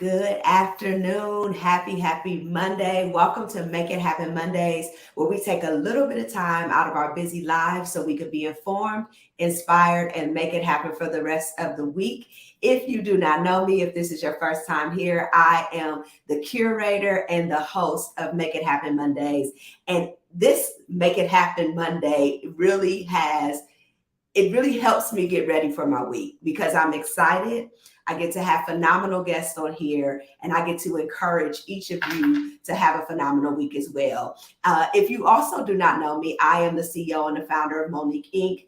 Good afternoon. Happy Monday. Welcome to Make It Happen Mondays, where we take a little bit of time out of our busy lives so we could be informed, inspired, and make it happen for the rest of the week. If you do not know me, if this is your first time here, I am the curator and the host of Make It Happen Mondays. And this Make It Happen Monday really helps me get ready for my week because I'm excited. I get to have phenomenal guests on here, and I get to encourage each of you to have a phenomenal week as well. If you also do not know me, I am the CEO and the founder of Monique Inc.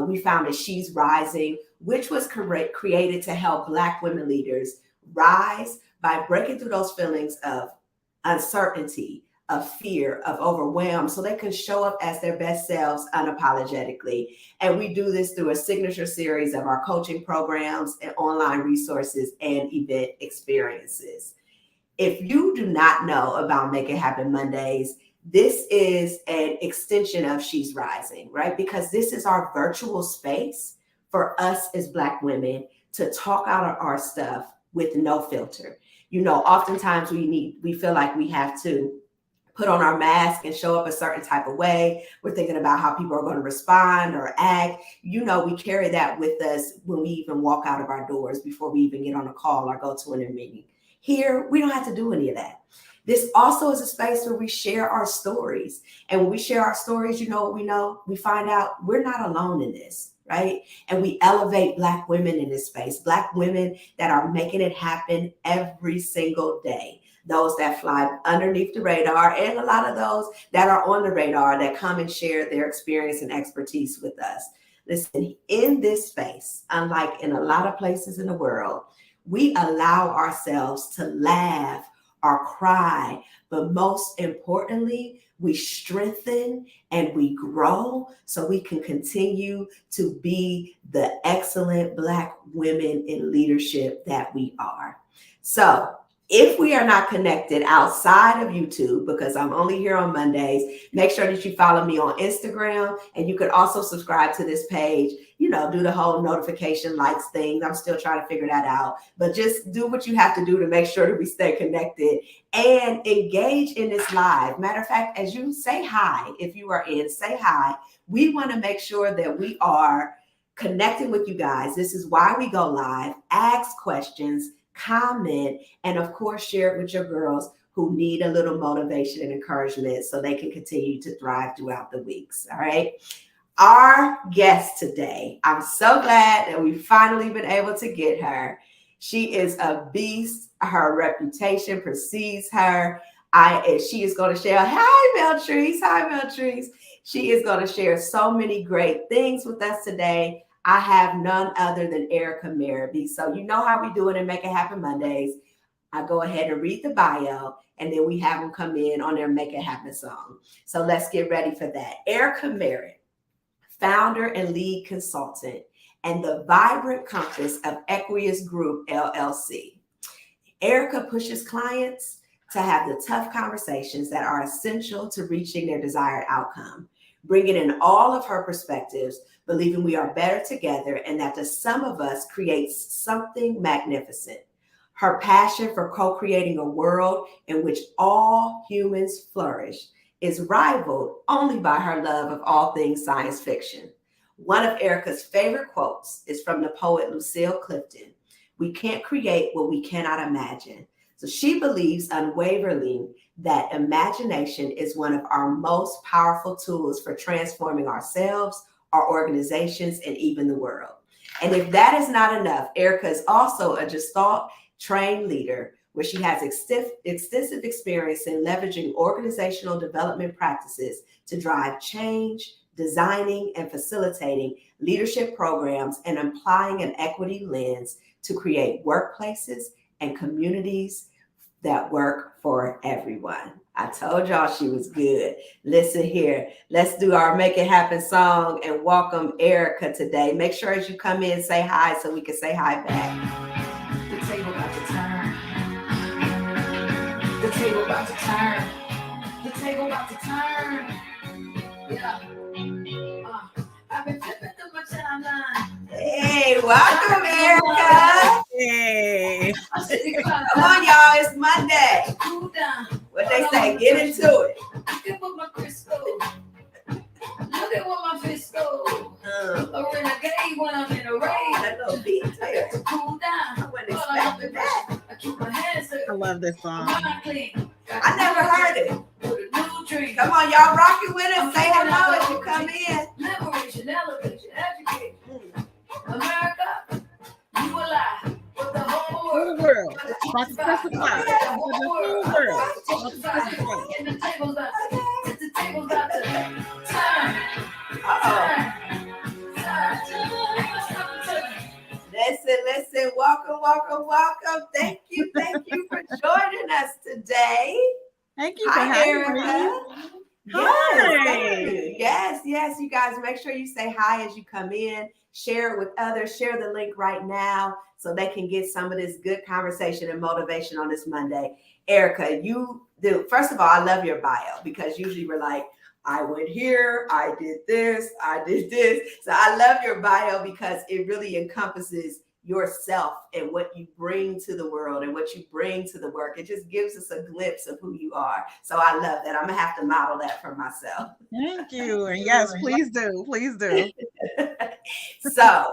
We founded She's Rising, which was created to help Black women leaders rise by breaking through those feelings of uncertainty, of fear, of overwhelm, so they can show up as their best selves unapologetically. And we do this through a signature series of our coaching programs and online resources and event experiences. If you do not know about Make It Happen Mondays, this is an extension of She's Rising, right? Because this is our virtual space for us as Black women to talk out our stuff with no filter. You know, oftentimes we feel like we have to put on our mask and show up a certain type of way. We're thinking about how people are going to respond or act. You know, we carry that with us when we even walk out of our doors before we even get on a call or go to a meeting. Here, we don't have to do any of that. This also is a space where we share our stories. And when we share our stories, you know what we know? We find out we're not alone in this, right? And we elevate Black women in this space, Black women that are making it happen every single day. Those that fly underneath the radar, and a lot of those that are on the radar that come and share their experience and expertise with us. Listen, in this space, unlike in a lot of places in the world, we allow ourselves to laugh or cry, but most importantly, we strengthen and we grow so we can continue to be the excellent Black women in leadership that we are. So, if we are not connected outside of YouTube, because I'm only here on Mondays, make sure that you follow me on Instagram, and you could also subscribe to this page, you know, do the whole notification likes thing. I'm still trying to figure that out, but just do what you have to do to make sure that we stay connected and engage in this live. Matter of fact, as you say hi, if you are in, say hi. We want to make sure that we are connecting with you guys. This is why we go live. Ask questions, comment, and of course, share it with your girls who need a little motivation and encouragement so they can continue to thrive throughout the weeks. All right. Our guest today, I'm so glad that we've finally been able to get her. She is a beast. Her reputation precedes her. She is going to share. Hi, Beltreese. Hi, Beltreese. She is going to share so many great things with us today. I have none other than Erica Merritt. So you know how we do it in Make It Happen Mondays. I go ahead and read the bio, and then we have them come in on their Make It Happen song. So let's get ready for that. Erica Merritt, founder and lead consultant, and the vibrant compass of Equius Group LLC. Erica pushes clients to have the tough conversations that are essential to reaching their desired outcome, bringing in all of her perspectives, believing we are better together and that the sum of us creates something magnificent. Her passion for co-creating a world in which all humans flourish is rivaled only by her love of all things science fiction. One of Erica's favorite quotes is from the poet Lucille Clifton. We can't create what we cannot imagine. So she believes unwaveringly that imagination is one of our most powerful tools for transforming ourselves, our organizations, and even the world. And if that is not enough, Erica is also a Gestalt trained leader where she has extensive experience in leveraging organizational development practices to drive change, designing and facilitating leadership programs, and applying an equity lens to create workplaces and communities that work for everyone. I told y'all she was good. Listen here. Let's do our Make It Happen song and welcome Erica today. Make sure as you come in, say hi so we can say hi back. The table about to turn. The table about to turn. The table about to turn. Yeah. I've been flipping through my timeline. Hey, welcome, Erica. Hey. me. Come on, y'all. It's Monday. What they say? Get into it. Look at what my crystal. Look at what my fist go. A renegade when I'm in a raid. That little beat there. To cool down. I wasn't expecting that. I keep my hands up. I love this song. Mind clean. I never heard it. With a new dream. Come on, y'all. Rock it with us. Say hello as you come in. Liberation, elevation, education. America, you alive. With the whole world. World. About to testify. The whole world. World. And the table's about to. The table's about to turn. Listen. Welcome. Thank you for joining us today. Thank you for having me. Hi. Yes. You guys make sure you say hi as you come in. Share it with others. Share the link right now so they can get some of this good conversation and motivation on this Monday. Erica, first of all, I love your bio because usually we're like, I went here, I did this. So I love your bio because it really encompasses yourself and what you bring to the world and what you bring to the work. It just gives us a glimpse of who you are. So I love that. I'm gonna have to model that for myself. Thank you. And yes, please do. So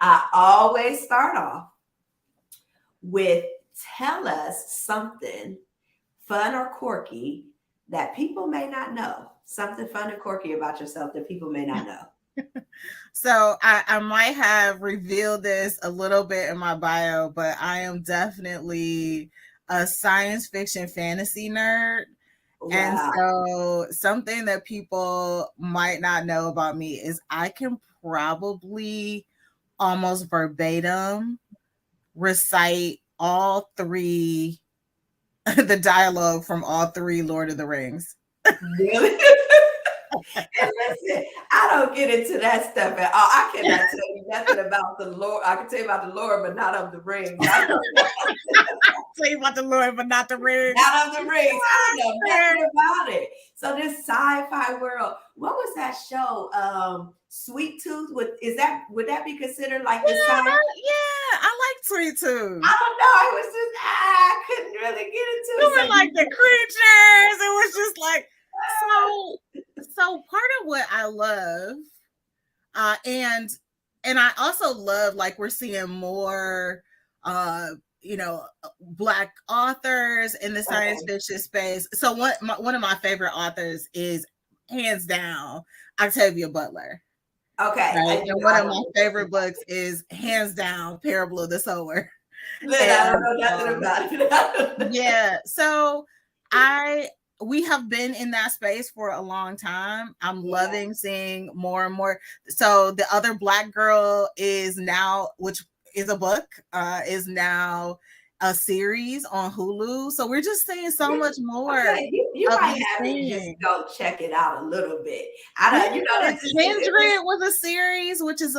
I always start off with tell us something fun or quirky that people may not know. Something fun and quirky about yourself that people may not know. So I might have revealed this a little bit in my bio, but I am definitely a science fiction fantasy nerd. Wow. And so something that people might not know about me is I can probably almost verbatim recite all three, the dialogue from all three Lord of the Rings. Really? And listen, I don't get into that stuff at all. I cannot tell you nothing about the Lord. I can tell you about the Lord, but not of the rings. I tell you about the Lord, but not the rings. Not of the rings. I don't know nothing about it. So this sci-fi world, what was that show? Sweet Tooth. Would that be considered like the sci-fi? Yeah, I like Sweet Tooth. I don't know. It was just I couldn't really get into it. It was like the creatures. It was just like so part of what I love, and I also love, like, we're seeing more Black authors in the science fiction space. So one of my favorite authors is hands down Octavia Butler. Okay. Right? And one of my favorite books is hands down Parable of the Sower. I don't know nothing about it. Yeah. So we have been in that space for a long time. I'm loving seeing more and more. So The Other Black Girl is now, which is a book, is now a series on Hulu. So we're just seeing so much more. Okay. You might have to just go check it out a little bit. Kindred was a series, which is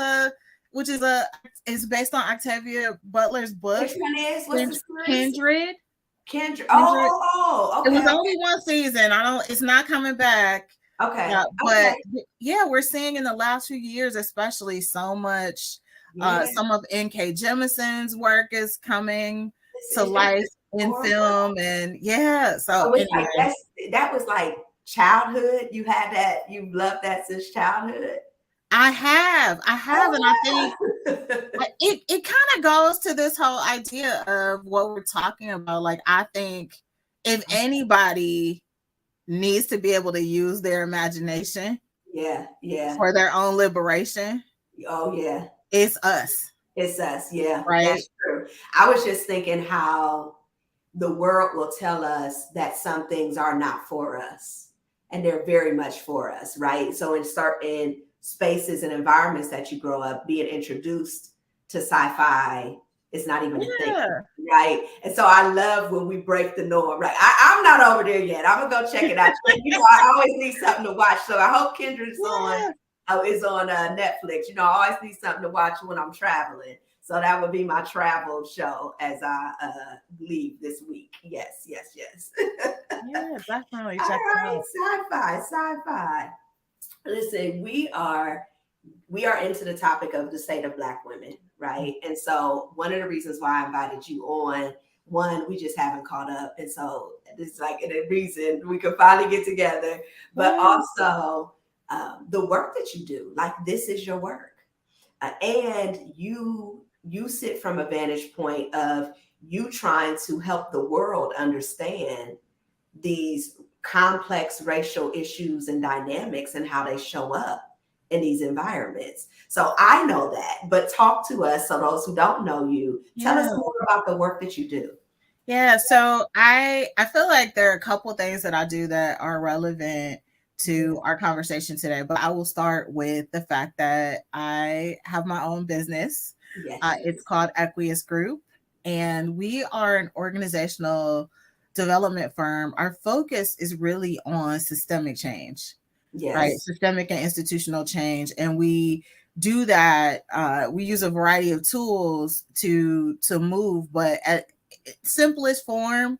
based on Octavia Butler's book. Which one is? What's the series? Kindred. Oh, okay. It was only one season. It's not coming back. Okay. But we're seeing in the last few years, especially, so much. Some of N.K. Jemisin's work is coming to life in film, and so anyway. That was like childhood. You had that. You loved that since childhood. I have, and I think it kind of goes to this whole idea of what we're talking about. Like, I think if anybody needs to be able to use their imagination, for their own liberation, it's us. It's us, right. That's true. I was just thinking how the world will tell us that some things are not for us, and they're very much for us, right? So in certain spaces and environments that you grow up, being introduced to sci-fi is not even a thing, right? And so I love when we break the norm, right? I'm not over there yet. I'm gonna go check it out. I always need something to watch, so I hope Kindred's on Netflix. I always need something to watch when I'm traveling. So that would be my travel show as I leave this week. Yes. Yeah, definitely check it out. Sci-fi. Listen, we are into the topic of the state of Black women, right? And so one of the reasons why I invited you on, one, we just haven't caught up. And so it's like a reason we could finally get together, but also the work that you do, like this is your work. And you sit from a vantage point of you trying to help the world understand these complex racial issues and dynamics and how they show up in these environments. So I know that, but talk to us, so those who don't know you, tell us more about the work that you do. Yeah, so I feel like there are a couple things that I do that are relevant to our conversation today, but I will start with the fact that I have my own business. Yes. It's called Equius Group, and we are an organizational development firm. Our focus is really on systemic change, right? Systemic and institutional change, and we do that. We use a variety of tools to move, but at simplest form,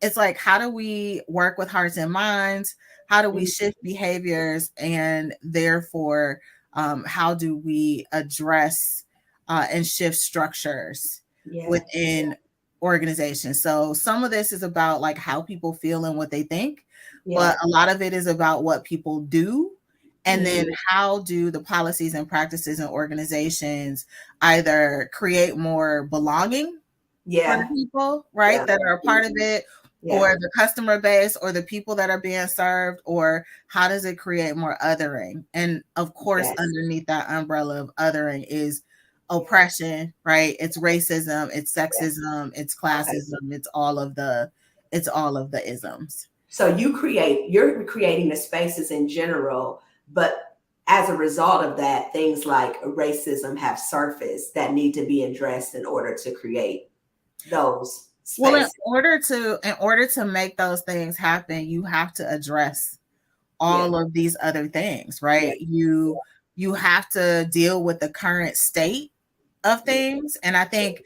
it's like, how do we work with hearts and minds? How do we shift behaviors? And therefore, how do we address and shift structures within organizations? So some of this is about like how people feel and what they think, but a lot of it is about what people do. And then how do the policies and practices and organizations either create more belonging for the people, right, that are a part of it, or the customer base, or the people that are being served, or how does it create more othering? And of course, underneath that umbrella of othering is oppression, right? It's racism, it's sexism, it's classism, it's all of the isms. So you're creating the spaces in general, but as a result of that, things like racism have surfaced that need to be addressed in order to create those spaces. Well, in order to make those things happen, you have to address all of these other things, right? You have to deal with the current state of things. And I think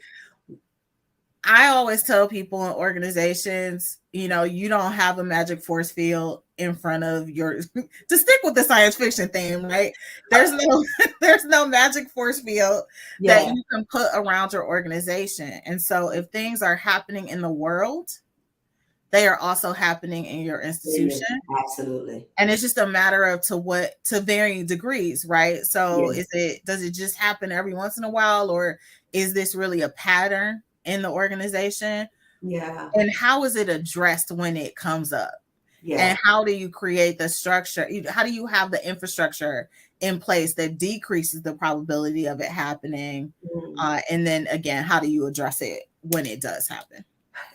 I always tell people in organizations, you don't have a magic force field in front of to stick with the science fiction theme, right? There's no magic force field that you can put around your organization. And so if things are happening in the world, they are also happening in your institution. Absolutely. And it's just a matter of to varying degrees, right? So does it just happen every once in a while, or is this really a pattern in the organization? And how is it addressed when it comes up? And how do you create the structure? How do you have the infrastructure in place that decreases the probability of it happening? And then again, how do you address it when it does happen?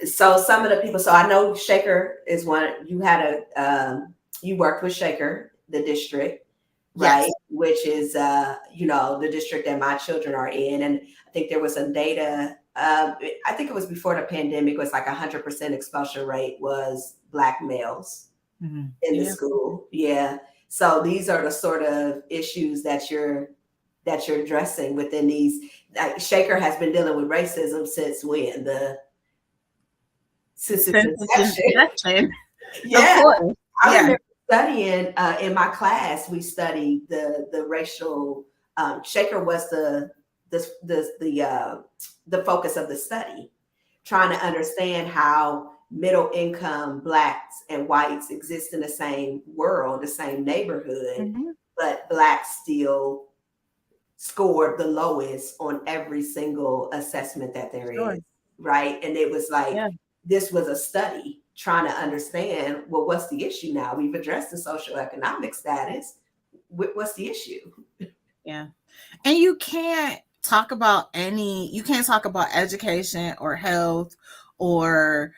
So some of the people, so I know Shaker is one. You had you worked with Shaker, the district, right? Which is the district that my children are in. And I think there was some data. I think it was before the pandemic, it was like 100% expulsion rate was Black males in the school. So these are the sort of issues that you're addressing within these. Like Shaker has been dealing with racism since when? Since its inception. I remember studying in my class. We studied the racial. Shaker was the focus of the study, trying to understand how middle income Blacks and whites exist in the same world, the same neighborhood, but Blacks still scored the lowest on every single assessment that there is, right? And it was like, this was a study trying to understand, well, what's the issue now? We've addressed the socioeconomic status. What's the issue? And you can't talk about education or health or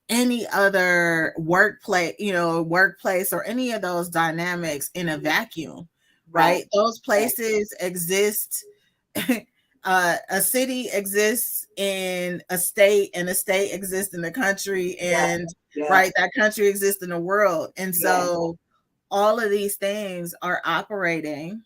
any other workplace or any of those dynamics in a vacuum, right? Those places exist. A city exists in a state, and a state exists in the country, and right, that country exists in the world. And so all of these things are operating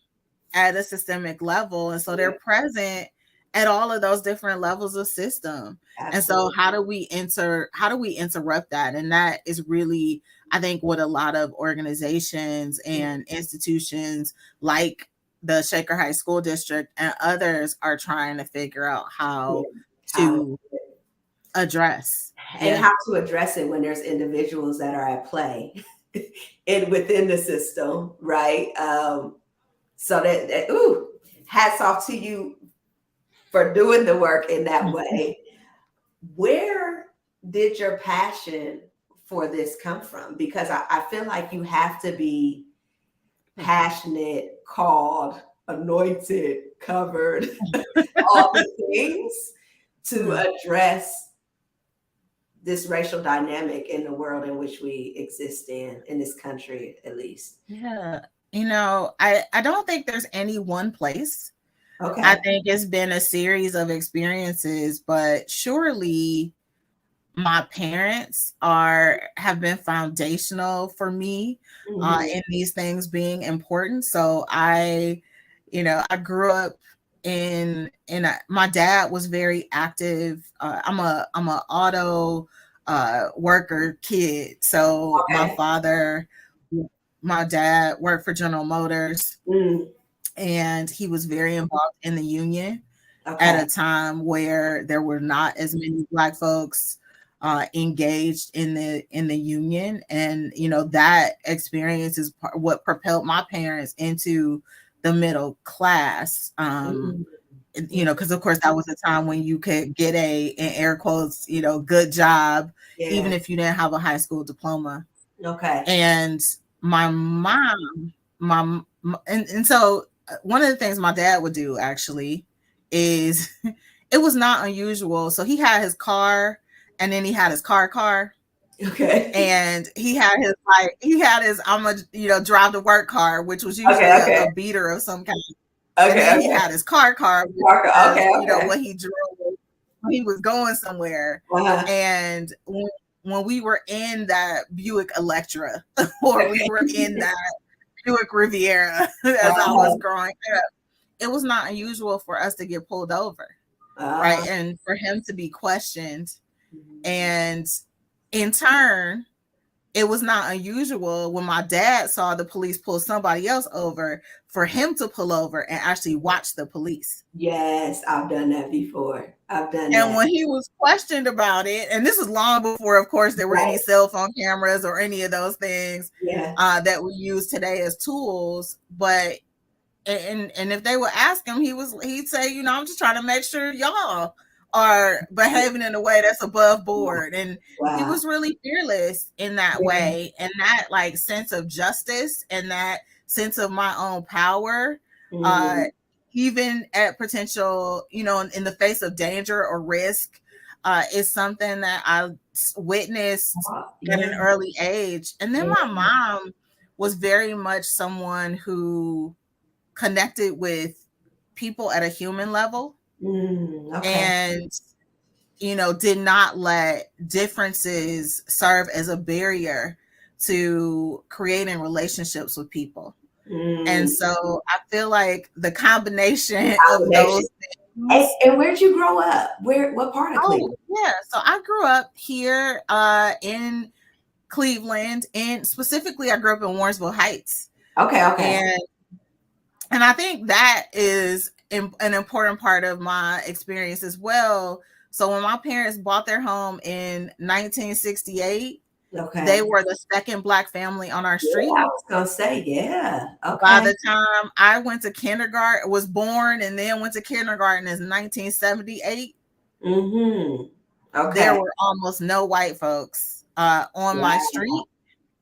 at a systemic level, and so they're present at all of those different levels of system. And so how do we interrupt that? And that is really, I think, what a lot of organizations and institutions like the Shaker Heights School District and others are trying to figure out how How to address. and how to address it when there's individuals that are at play and within the system, right? So that hats off to you for doing the work in that way. Where did your passion for this come from? Because I feel like you have to be passionate, called, anointed, covered, all the things to address this racial dynamic in the world in which we exist in this country, at least. Yeah. You know, I don't think there's any one place. Okay. I think it's been a series of experiences, but surely my parents have been foundational for me in these things being important. So I grew up my dad was very active. I'm a auto worker kid. So my dad worked for General Motors and he was very involved in the union at a time where there were not as many Black folks engaged in the union. And, that experience is what propelled my parents into the middle class. Because of course that was a time when you could get in air quotes, good job, even if you didn't have a high school diploma. Okay. And my mom, and so one of the things my dad would do actually is it was not unusual. So he had his car and then he had his car. Okay. And he had his I'm gonna drive to work car, which was usually a beater of some kind. Okay. And then he had his car, what he drove when he was going somewhere. And when we were in that Buick Electra or we were in that Buick Riviera as I was growing up, it was not unusual for us to get pulled over, right? And for him to be questioned. And in turn, it was not unusual when my dad saw the police pull somebody else over for him to pull over and actually watch the police. Yes, I've done that before. And when he was questioned about it, and this is long before, of course, there were any cell phone cameras or any of those things that we use today as tools. But and if they would ask him, he'd say, I'm just trying to make sure y'all are behaving in a way that's above board. And he was really fearless in that way. And that like sense of justice and that sense of my own power, even at potential, in the face of danger or risk, is something that I witnessed at an early age. And then my mom was very much someone who connected with people at a human level. And did not let differences serve as a barrier to creating relationships with people. And so I feel like the combination of those things. And where'd you grow up? What part of Cleveland? So I grew up here in Cleveland, and specifically I grew up in Warrensville Heights. Okay. And I think that is an important part of my experience as well. So when my parents bought their home in 1968, they were the second Black family on our street. I was gonna say, okay. By the time I went to kindergarten, was born and then went to kindergarten in 1978. There were almost no white folks on my street.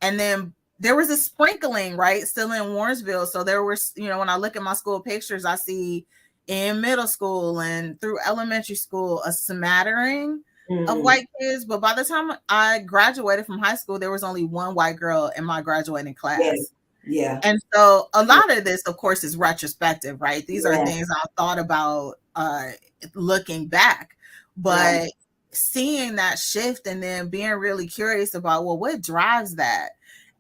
And then there was a sprinkling, right, still in Warrensville. So there was, when I look at my school pictures, I see in middle school and through elementary school a smattering of white kids. But by the time I graduated from high school, there was only one white girl in my graduating class. And so a lot of this, of course, is retrospective, right? These are things I thought about looking back. But seeing that shift and then being really curious about, well, what drives that?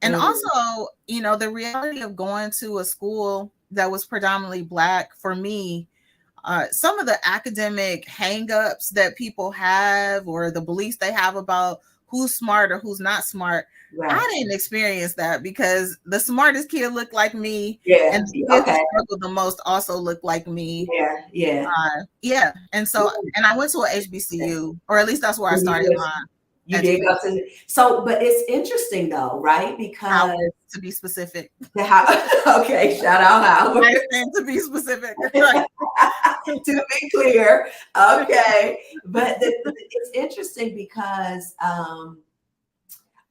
And also, the reality of going to a school that was predominantly Black, for me, some of the academic hangups that people have or the beliefs they have about who's smart or who's not smart. Right. I didn't experience that because the smartest kid looked like me, Yeah. and the kids who struggled the most also looked like me. Yeah. And so, and I went to a HBCU, or at least that's where I started my. You did go to, so, but it's interesting though, right? Because Howard, to be specific. Okay, shout out Howard. To be specific. To be clear, okay. But it's interesting because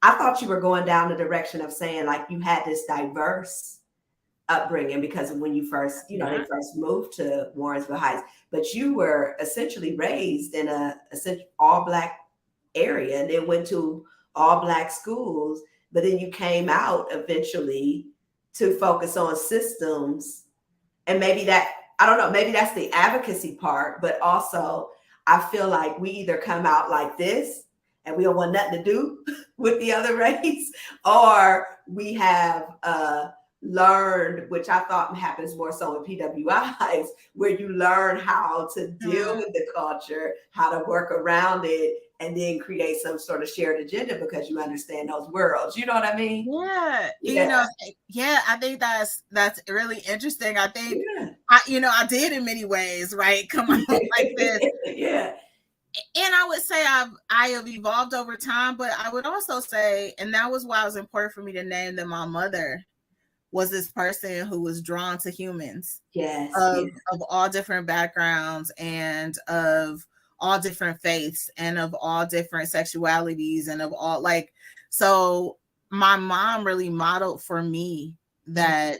I thought you were going down the direction of saying like you had this diverse upbringing because of when you first, they first moved to Warrensville Heights, but you were essentially raised in a all Black area and then went to all Black schools, but then you came out eventually to focus on systems. And maybe that, I don't know, maybe that's the advocacy part, but also I feel like we either come out like this and we don't want nothing to do with the other race, or we have learned, which I thought happens more so in PWIs, where you learn how to deal with the culture, how to work around it, and then create some sort of shared agenda because you understand those worlds. You know what I mean? Yeah. I think that's really interesting. I think I did in many ways, right? Come on, like this. Yeah. And I would say I have evolved over time, but I would also say, and that was why it was important for me to name that my mother was this person who was drawn to humans. Of all different backgrounds and of all different faiths and of all different sexualities and of all so my mom really modeled for me that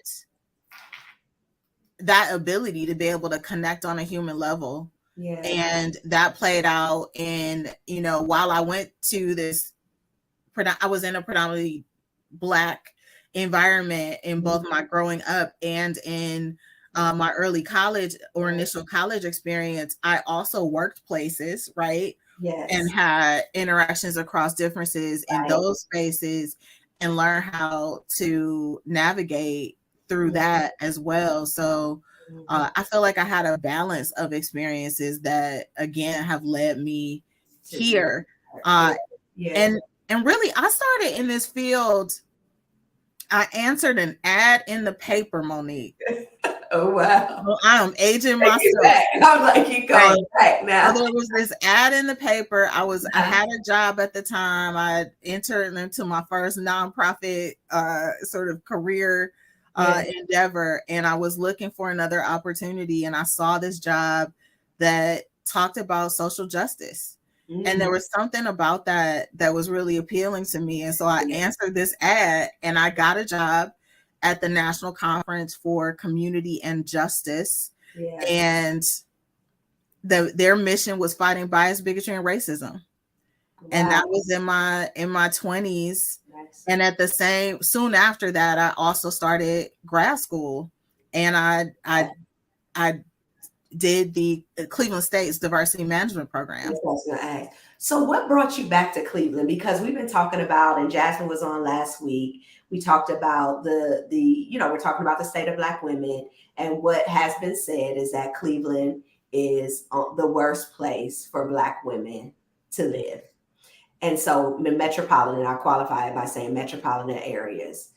ability to be able to connect on a human level. Yeah. And that played out in, while I went to this, I was in a predominantly Black environment in both my growing up and in my early college or initial college experience. I also worked places, right? Yes. And had interactions across differences in those spaces and learn how to navigate through that as well. So I feel like I had a balance of experiences that, again, have led me here. And really, I started in this field. I answered an ad in the paper, Monique. Oh, wow. Well, I am aging myself. I'm like, you going back now. So there was this ad in the paper. I had a job at the time. I entered into my first nonprofit sort of career endeavor, and I was looking for another opportunity, and I saw this job that talked about social justice. And there was something about that was really appealing to me. And so I answered this ad and I got a job at the National Conference for Community and Justice. Yeah. And their mission was fighting bias, bigotry, and racism. Wow. And that was in my 20s. Nice. And soon after that, I also started grad school, and I did the Cleveland State's diversity management program. So what brought you back to Cleveland? Because we've been talking about, and Jasmine was on last week, we talked about we're talking about the state of Black women, and what has been said is that Cleveland is the worst place for Black women to live. And so metropolitan, I qualify it by saying metropolitan areas.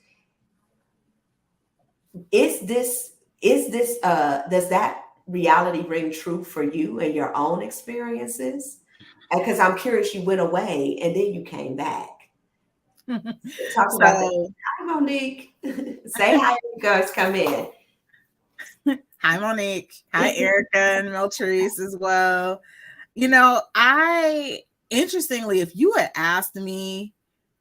Does that reality ring true for you and your own experiences? Because I'm curious, you went away and then you came back. Talk about that. Hi, Monique. Say hi, you guys come in. Hi, Monique. Hi, Erica and Meltrice as well. Interestingly, if you had asked me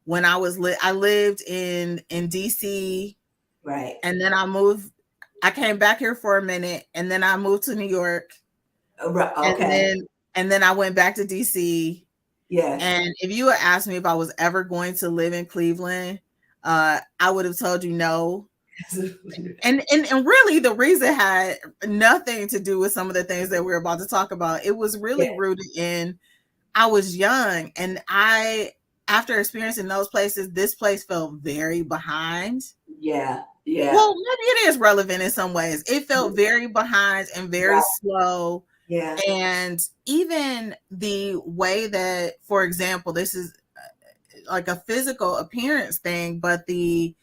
when I lived in DC, right, and then I came back here for a minute, and then I moved to New York. Okay. And then I went back to DC. Yeah. And if you had asked me if I was ever going to live in Cleveland, I would have told you no. And really, the reason had nothing to do with some of the things that we're about to talk about. It was really rooted in, I was young, and after experiencing those places, this place felt very behind. Yeah. Yeah. Well, maybe it is relevant in some ways. It felt very behind and very slow. Yeah. And even the way that, for example, this is like a physical appearance thing, but the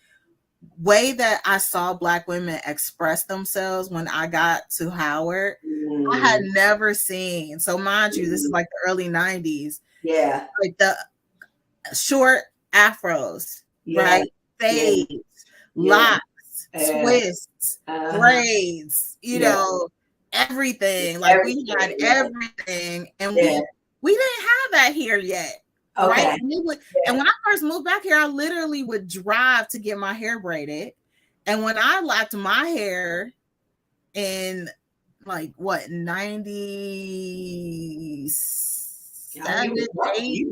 way that I saw Black women express themselves when I got to Howard, I had never seen. So mind you, this is like the early 90s. Yeah. Like the short afros, right? Fades, locks, twists, braids, you know, everything. Like we had everything, and we didn't have that here yet. Okay. Right. And when I first moved back here, I literally would drive to get my hair braided. And when I locked my hair in like what 97, 8.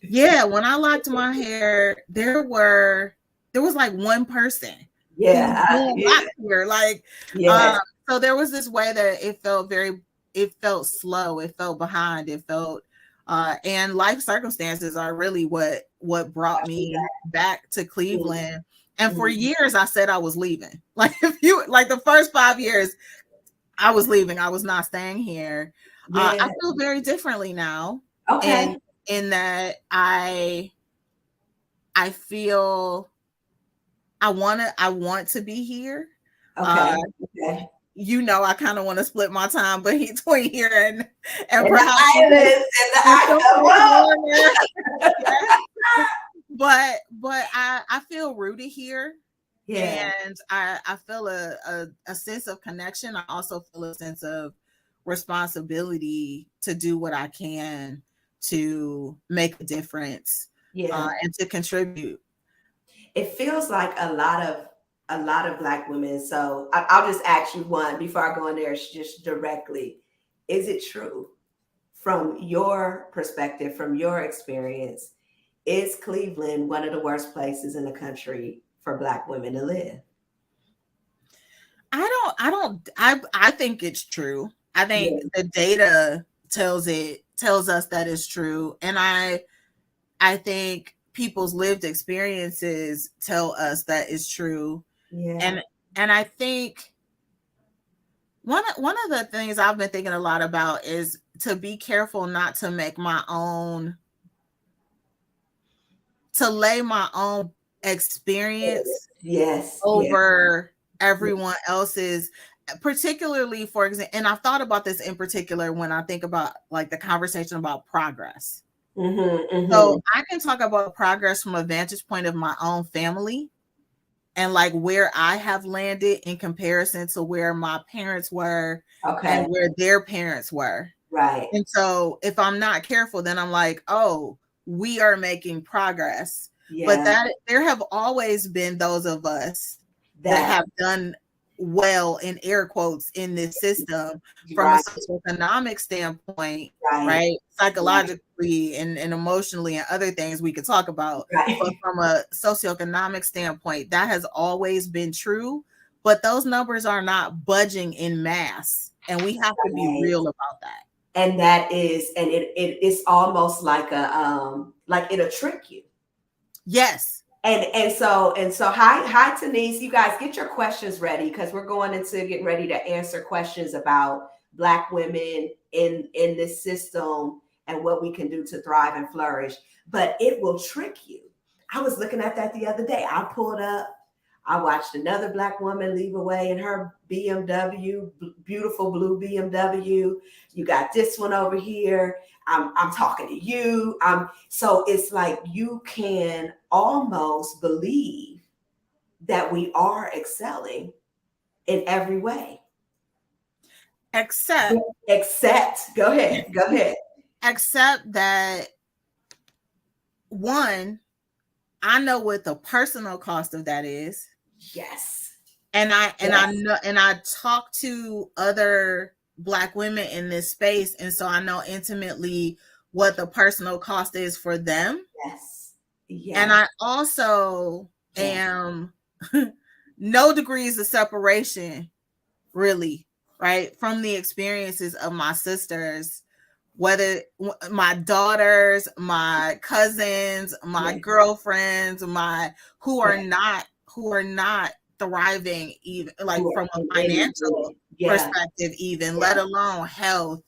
Yeah, when I locked my hair, there was like one person. Yeah. Here. Like so there was this way that it felt slow, it felt behind, it felt and life circumstances are really what brought me back to Cleveland. And for years I said I was leaving. Like the first 5 years I was leaving. I was not staying here. I feel very differently now. Okay. And in that I feel I want to be here. Okay. You know, I kind of want to split my time between here and perhaps the islands. But I feel rooted here. Yeah. And I feel a sense of connection. I also feel a sense of responsibility to do what I can to make a difference and to contribute. It feels like a lot of Black women. So I'll just ask you one before I go in there, just directly. Is it true from your perspective, from your experience, is Cleveland one of the worst places in the country for Black women to live? I think it's true. I think the data tells us that it's true. And I think people's lived experiences tell us that it's true. Yeah. And I think one of the things I've been thinking a lot about is to be careful not to make lay my own experience over everyone else's, particularly, for example, and I've thought about this in particular when I think about like the conversation about progress. So I can talk about progress from a vantage point of my own family and like where I have landed in comparison to where my parents were and where their parents were. Right. And so if I'm not careful, then I'm like, oh, we are making progress. But that there have always been those of us that have done well, in air quotes, in this system from a socioeconomic standpoint, right? Psychologically and emotionally and other things we could talk about. But from a socioeconomic standpoint, that has always been true. But those numbers are not budging in mass. And we have to be real about that. And that is, and it's almost like like it'll trick you. Yes. And so hi Denise, you guys get your questions ready because we're going into getting ready to answer questions about Black women in this system and what we can do to thrive and flourish. But it will trick you. I was looking at that the other day. I pulled up, I watched another Black woman leave away in her BMW, beautiful blue BMW. You got this one over here. I'm talking to you. So it's like you can almost believe that we are excelling in every way. Except, go ahead. Except that, one, I know what the personal cost of that is. Yes. And I know, and I talk to other Black women in this space, and so I know intimately what the personal cost is for them. Yes. And I also am no degrees of separation, really, right, from the experiences of my sisters, whether my daughters, my cousins, my girlfriends, who are not thriving, even like from a financial perspective, even let alone health,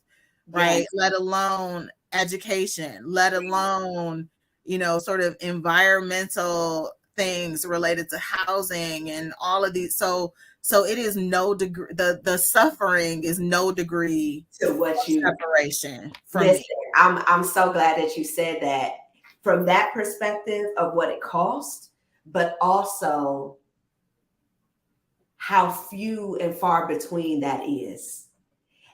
right? Let alone education, let alone sort of environmental things related to housing and all of these. So it is no degree, the suffering is no degree to what you separation from listen. me. I'm so glad that you said that from that perspective of what it costs, but also how few and far between that is.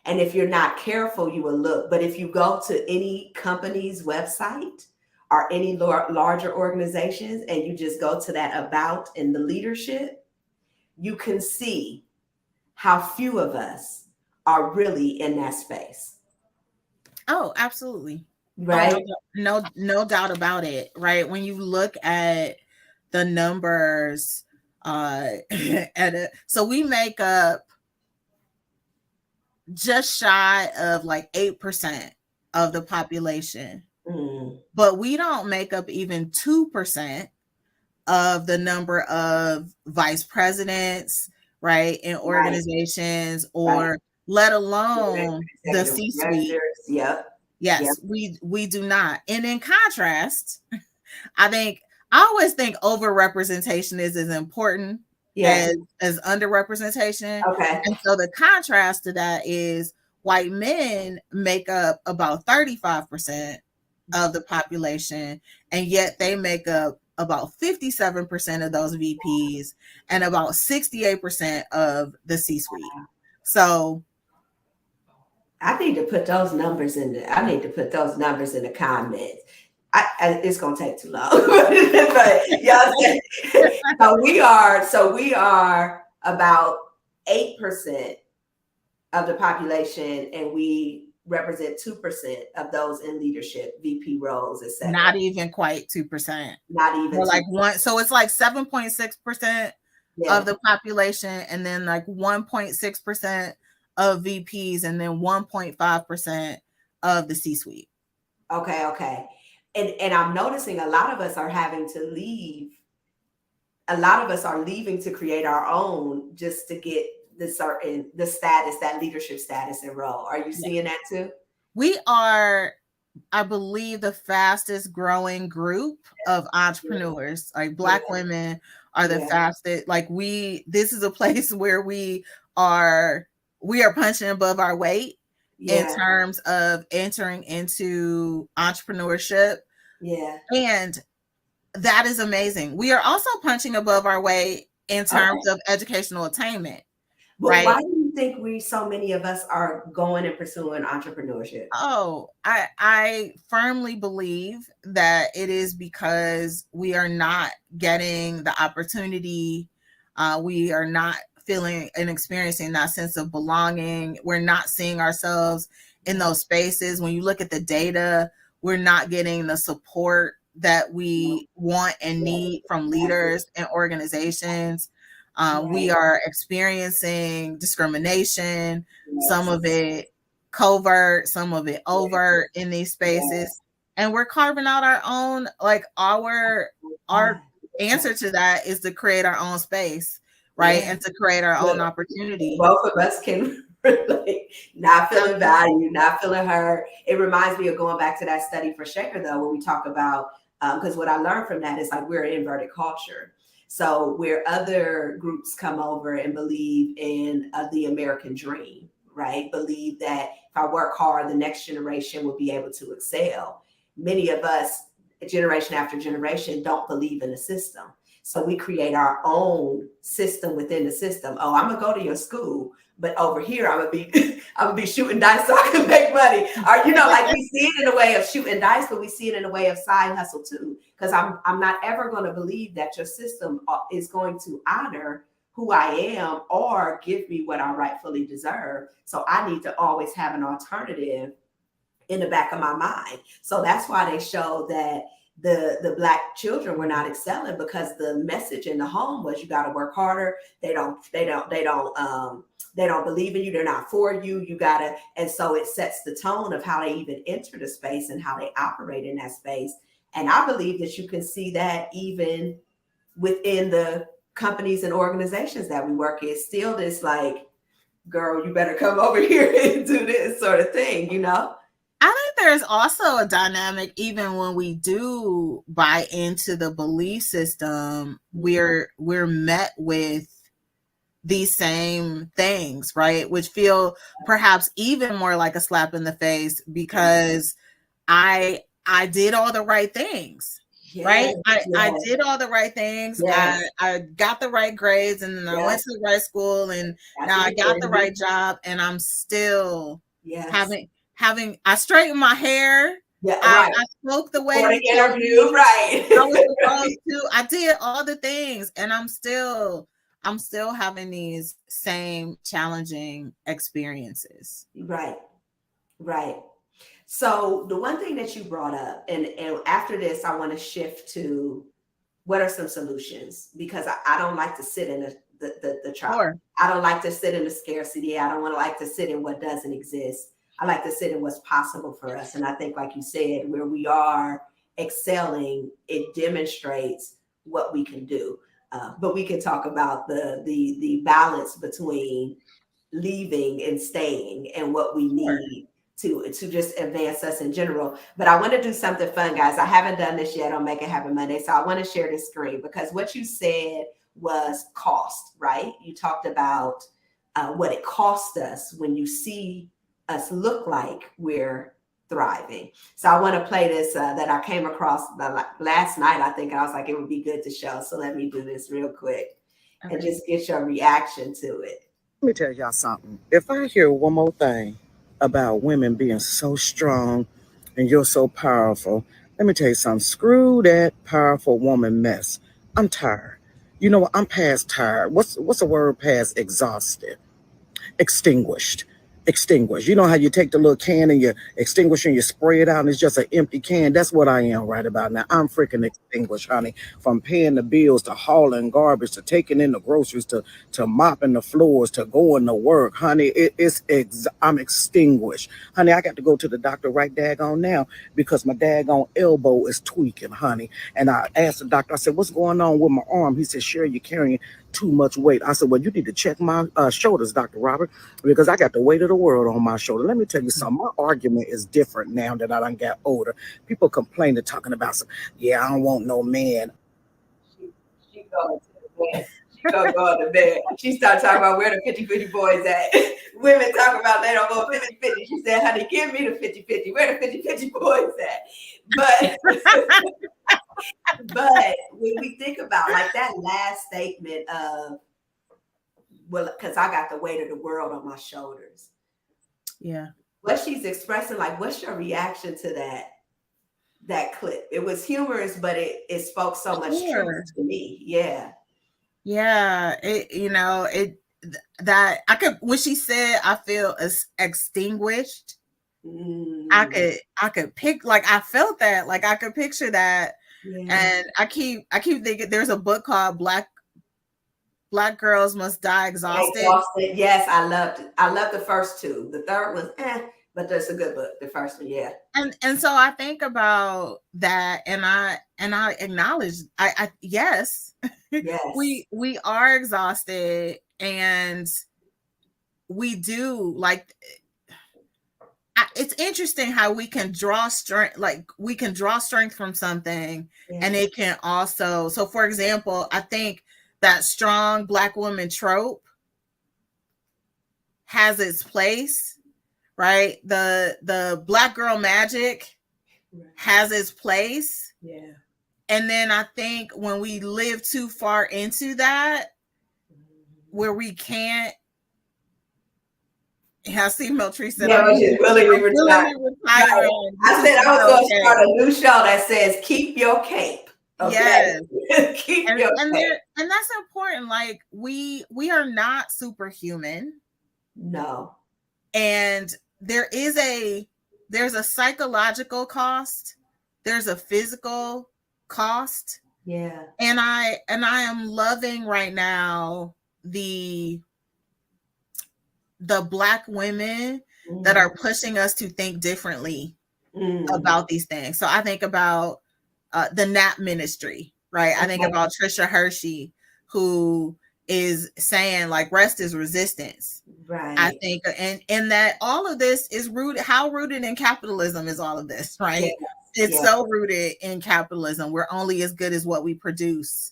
And if you're not careful, you will look. But if you go to any company's website or any larger organizations and you just go to that about in the leadership, you can see how few of us are really in that space. Oh, absolutely. Right. Oh, no doubt about it. Right. When you look at the numbers, so we make up just shy of like 8% of the population, but we don't make up even 2% of the number of vice presidents, right, in organizations, or let alone the C-suite. Yep. Yes, we do not. And in contrast, I always think overrepresentation is as important as underrepresentation. Okay. And so the contrast to that is white men make up about 35% of the population, and yet they make up about 57% of those VPs and about 68% of the C-suite. So I need to put those numbers in the comments. It's gonna take too long, but yeah. So we are about 8% of the population, and we represent 2% of those in leadership, VP roles, etc. Not even quite 2%. Not even. We're like one. So it's like 7.6% of the population, and then like 1.6% of VPs, and then 1.5% of the C-suite. Okay. And I'm noticing a lot of us are having to leave. A lot of us are leaving to create our own just to get the status, that leadership status and role. Are you seeing that too? We are, I believe, the fastest growing group of entrepreneurs. Like Black women are the fastest. Like this is a place where we are punching above our weight in terms of entering into entrepreneurship. Yeah. And that is amazing. We are also punching above our weight in terms of educational attainment. But why do you think so many of us are going and pursuing entrepreneurship? Oh, I firmly believe that it is because we are not getting the opportunity. We are not feeling and experiencing that sense of belonging. We're not seeing ourselves in those spaces. When you look at the data, we're not getting the support that we want and need from leaders and organizations. We are experiencing discrimination, some of it covert, some of it overt in these spaces. And we're carving out our own, like our answer to that is to create our own space, right? And to create our own opportunity. Both of us can relate. Not feeling valued, not feeling heard. It reminds me of going back to that study for Shaker, though, where we talk about, because what I learned from that is like we're an inverted culture. So where other groups come over and believe in the American dream, right? Believe that if I work hard, the next generation will be able to excel. Many of us, generation after generation, don't believe in the system. So we create our own system within the system. Oh, I'm gonna go to your school, but over here I'm gonna be shooting dice so I can make money. Or like we see it in a way of shooting dice, but we see it in a way of side hustle too. Because I'm not ever going to believe that your system is going to honor who I am or give me what I rightfully deserve. So I need to always have an alternative in the back of my mind. So that's why they show that the Black children were not excelling, because the message in the home was you got to work harder. They don't believe in you. They're not for you. You gotta, and so it sets the tone of how they even enter the space and how they operate in that space. And I believe that you can see that even within the companies and organizations that we work in, still this like, girl, you better come over here and do this sort of thing, I think there's also a dynamic, even when we do buy into the belief system, we're met with these same things, right? Which feel perhaps even more like a slap in the face because I did all the right things. Right? I did all the right things. Yes. I got the right grades, and then I went to the right school, and now I got the right job, and I'm still having I straightened my hair. Yeah, I spoke the way you interview, right? I was supposed to. I did all the things, and I'm still having these same challenging experiences. Right. So the one thing that you brought up, and after this, I want to shift to what are some solutions, because I don't like to sit in the trap. Sure. I don't like to sit in the scarcity. I don't want to like to sit in what doesn't exist. I like to sit in what's possible for us. And I think, like you said, where we are excelling, it demonstrates what we can do. But we can talk about the balance between leaving and staying and what we need to just advance us in general. But I want to do something fun, guys. I haven't done this yet on Make It Happen Monday. So I want to share this screen, because what you said was cost, right? You talked about what it cost us when you see us look like we're thriving. So I want to play this that I came across last night, I think. And I was like, it would be good to show. So let me do this real quick and just get your reaction to it. Let me tell y'all something. If I hear one more thing about women being so strong and you're so powerful, let me tell you something. Screw that powerful woman mess. I'm tired. You know what? I'm past tired. What's the word past? Exhausted. Extinguished. You know how you take the little can and you extinguish and you spray it out and it's just an empty can? That's what I am right about now. I'm freaking extinguished, honey. From paying the bills to hauling garbage to taking in the groceries to mopping the floors to going to work, honey. I'm extinguished, honey. I got to go to the doctor right daggone now because my daggone elbow is tweaking, honey. And I asked the doctor, I said, what's going on with my arm? He said, Sherry, you're carrying too much weight. I said, well, you need to check my shoulders, Dr. Robert, because I got the weight of the world on my shoulder. Let me tell you something. My argument is different now that I done got older. People complaining, talking about some, yeah, I don't want no man. She going to the bed. She gonna go to bed. She started talking about where the 50-50 boys at. Women talk about they don't go 50-50. She said, honey, give me the 50-50. Where the 50-50 boys at? But when we think about like that last statement of, well, because I got the weight of the world on my shoulders. Yeah. What she's expressing, like, what's your reaction to that clip? It was humorous, but it spoke so much truth to me. Yeah. Yeah. That I could, when she said, I feel extinguished. I could pick, like, I felt that, like, I could picture that. Yeah. And I keep thinking there's a book called Black Girls Must Die Exhausted. Yes, I loved it. I loved the first two. The third was but that's a good book. The first one, yeah. And so I think about that, and I acknowledge yes. we are exhausted, and we do, like, it's interesting how we can draw strength, like we can draw strength from something, and it can also, so for example, I think that strong Black woman trope has its place, right? The Black girl magic has its place. Yeah. And then I think when we live too far into that, where we can't, I see Meltree said, I said I was going to start a new show that says keep your cape. Okay? Yes. Keep your cape. And that's important. Like, we are not superhuman. No. And there's a psychological cost. There's a physical cost. Yeah. And I am loving right now the Black women that are pushing us to think differently about these things. So I think about the NAP ministry, right? I think about Trisha Hershey, who is saying like rest is resistance. Right. I think, and that all of this is rooted. How rooted in capitalism is all of this, right? Yes. It's so rooted in capitalism. We're only as good as what we produce,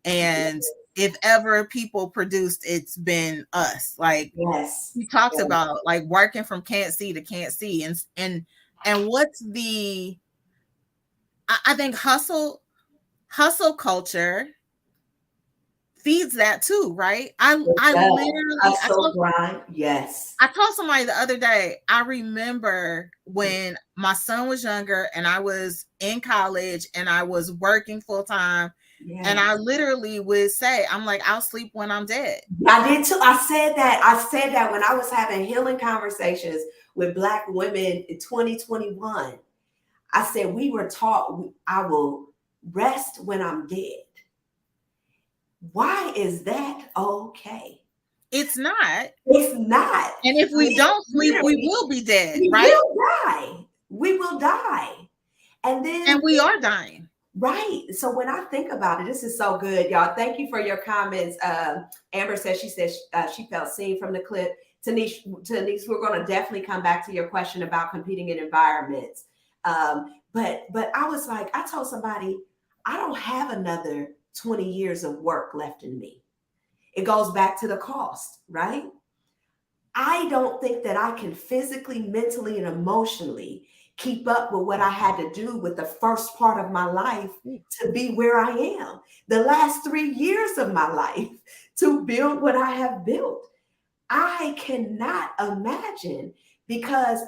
and if ever people produced, it's been us. Like he talks about like working from can't see to can't see, and what's the? I think hustle culture feeds that too, right? I literally grind. Yes. I told somebody the other day, I remember when my son was younger and I was in college and I was working full time. Yes. And I literally would say, I'm like, I'll sleep when I'm dead. I did too. I said that when I was having healing conversations with Black women in 2021. I said, we were taught I will rest when I'm dead. Why is that okay? It's not. It's not. And if we don't sleep, we will be dead, right? We will die. We will die. And we are dying. Right. So when I think about it, this is so good, y'all. Thank you for your comments. Amber says she felt seen from the clip. Tanice, we're going to definitely come back to your question about competing in environments. But I was like, I told somebody, I don't have another 20 years of work left in me. It goes back to the cost, right? I don't think that I can physically, mentally, and emotionally keep up with what I had to do with the first part of my life to be where I am. The last 3 years of my life to build what I have built. I cannot imagine, because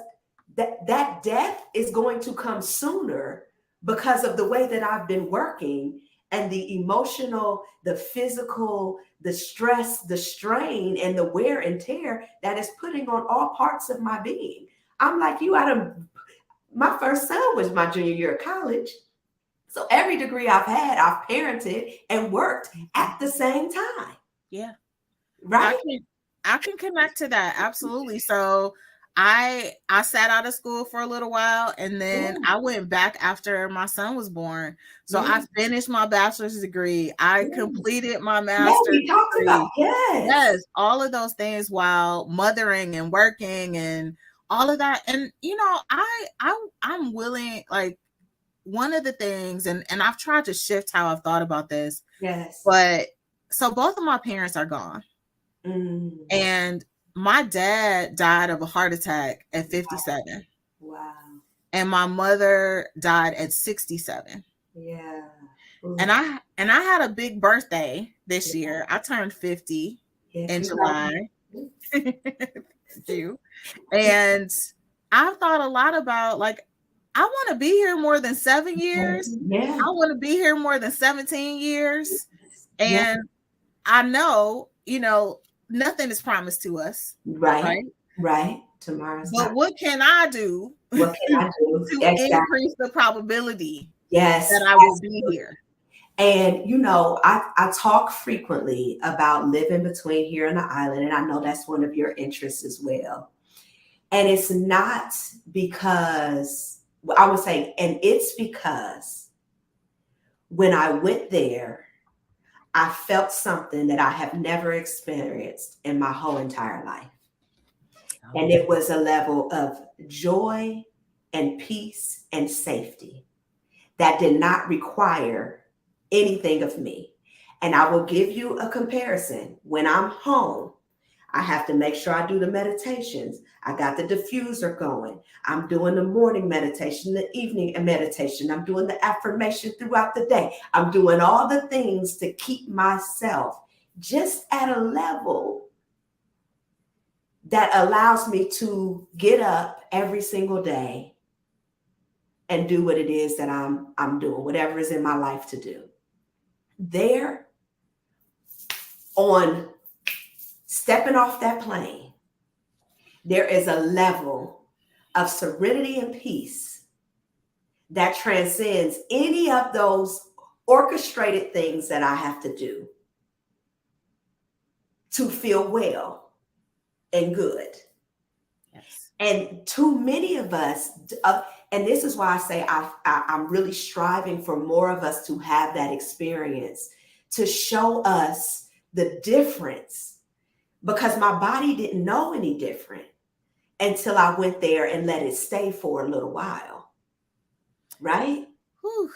that death is going to come sooner because of the way that I've been working, and the emotional, the physical, the stress, the strain, and the wear and tear that is putting on all parts of my being. I'm like you, my first son was my junior year of college. So every degree I've had, I've parented and worked at the same time. Yeah. Right? I can connect to that. Absolutely. So I sat out of school for a little while, and then I went back after my son was born. So I finished my bachelor's degree. I completed my master's degree. Yes, all of those things while mothering and working and all of that. And you know, I'm willing, like, one of the things, and I've tried to shift how I've thought about this. Yes. But so both of my parents are gone. And my dad died of a heart attack at 57. Wow. And my mother died at 67. Yeah. And I had a big birthday this year. I turned 50 in July. Thank you. And I've thought a lot about, like, I want to be here more than 7 years. Yeah. I want to be here more than 17 years. And I know, you know, nothing is promised to us. Right. Tomorrow's but what can I do? What can I do to increase the probability that I will be here? And, you know, I talk frequently about living between here and the island. And I know that's one of your interests as well. And it's not because, I would say, and it's because when I went there, I felt something that I have never experienced in my whole entire life. And it was a level of joy and peace and safety that did not require anything of me. And I will give you a comparison. When I'm home, I have to make sure I do the meditations. I got the diffuser going. I'm doing the morning meditation, the evening meditation. I'm doing the affirmation throughout the day. I'm doing all the things to keep myself just at a level that allows me to get up every single day and do what it is that I'm doing, whatever is in my life to do. There, on stepping off that plane, there is a level of serenity and peace that transcends any of those orchestrated things that I have to do to feel well and good. Yes. And too many of us, and this is why I say I'm really striving for more of us to have that experience, to show us the difference because my body didn't know any different until I went there and let it stay for a little while. Right? Whew.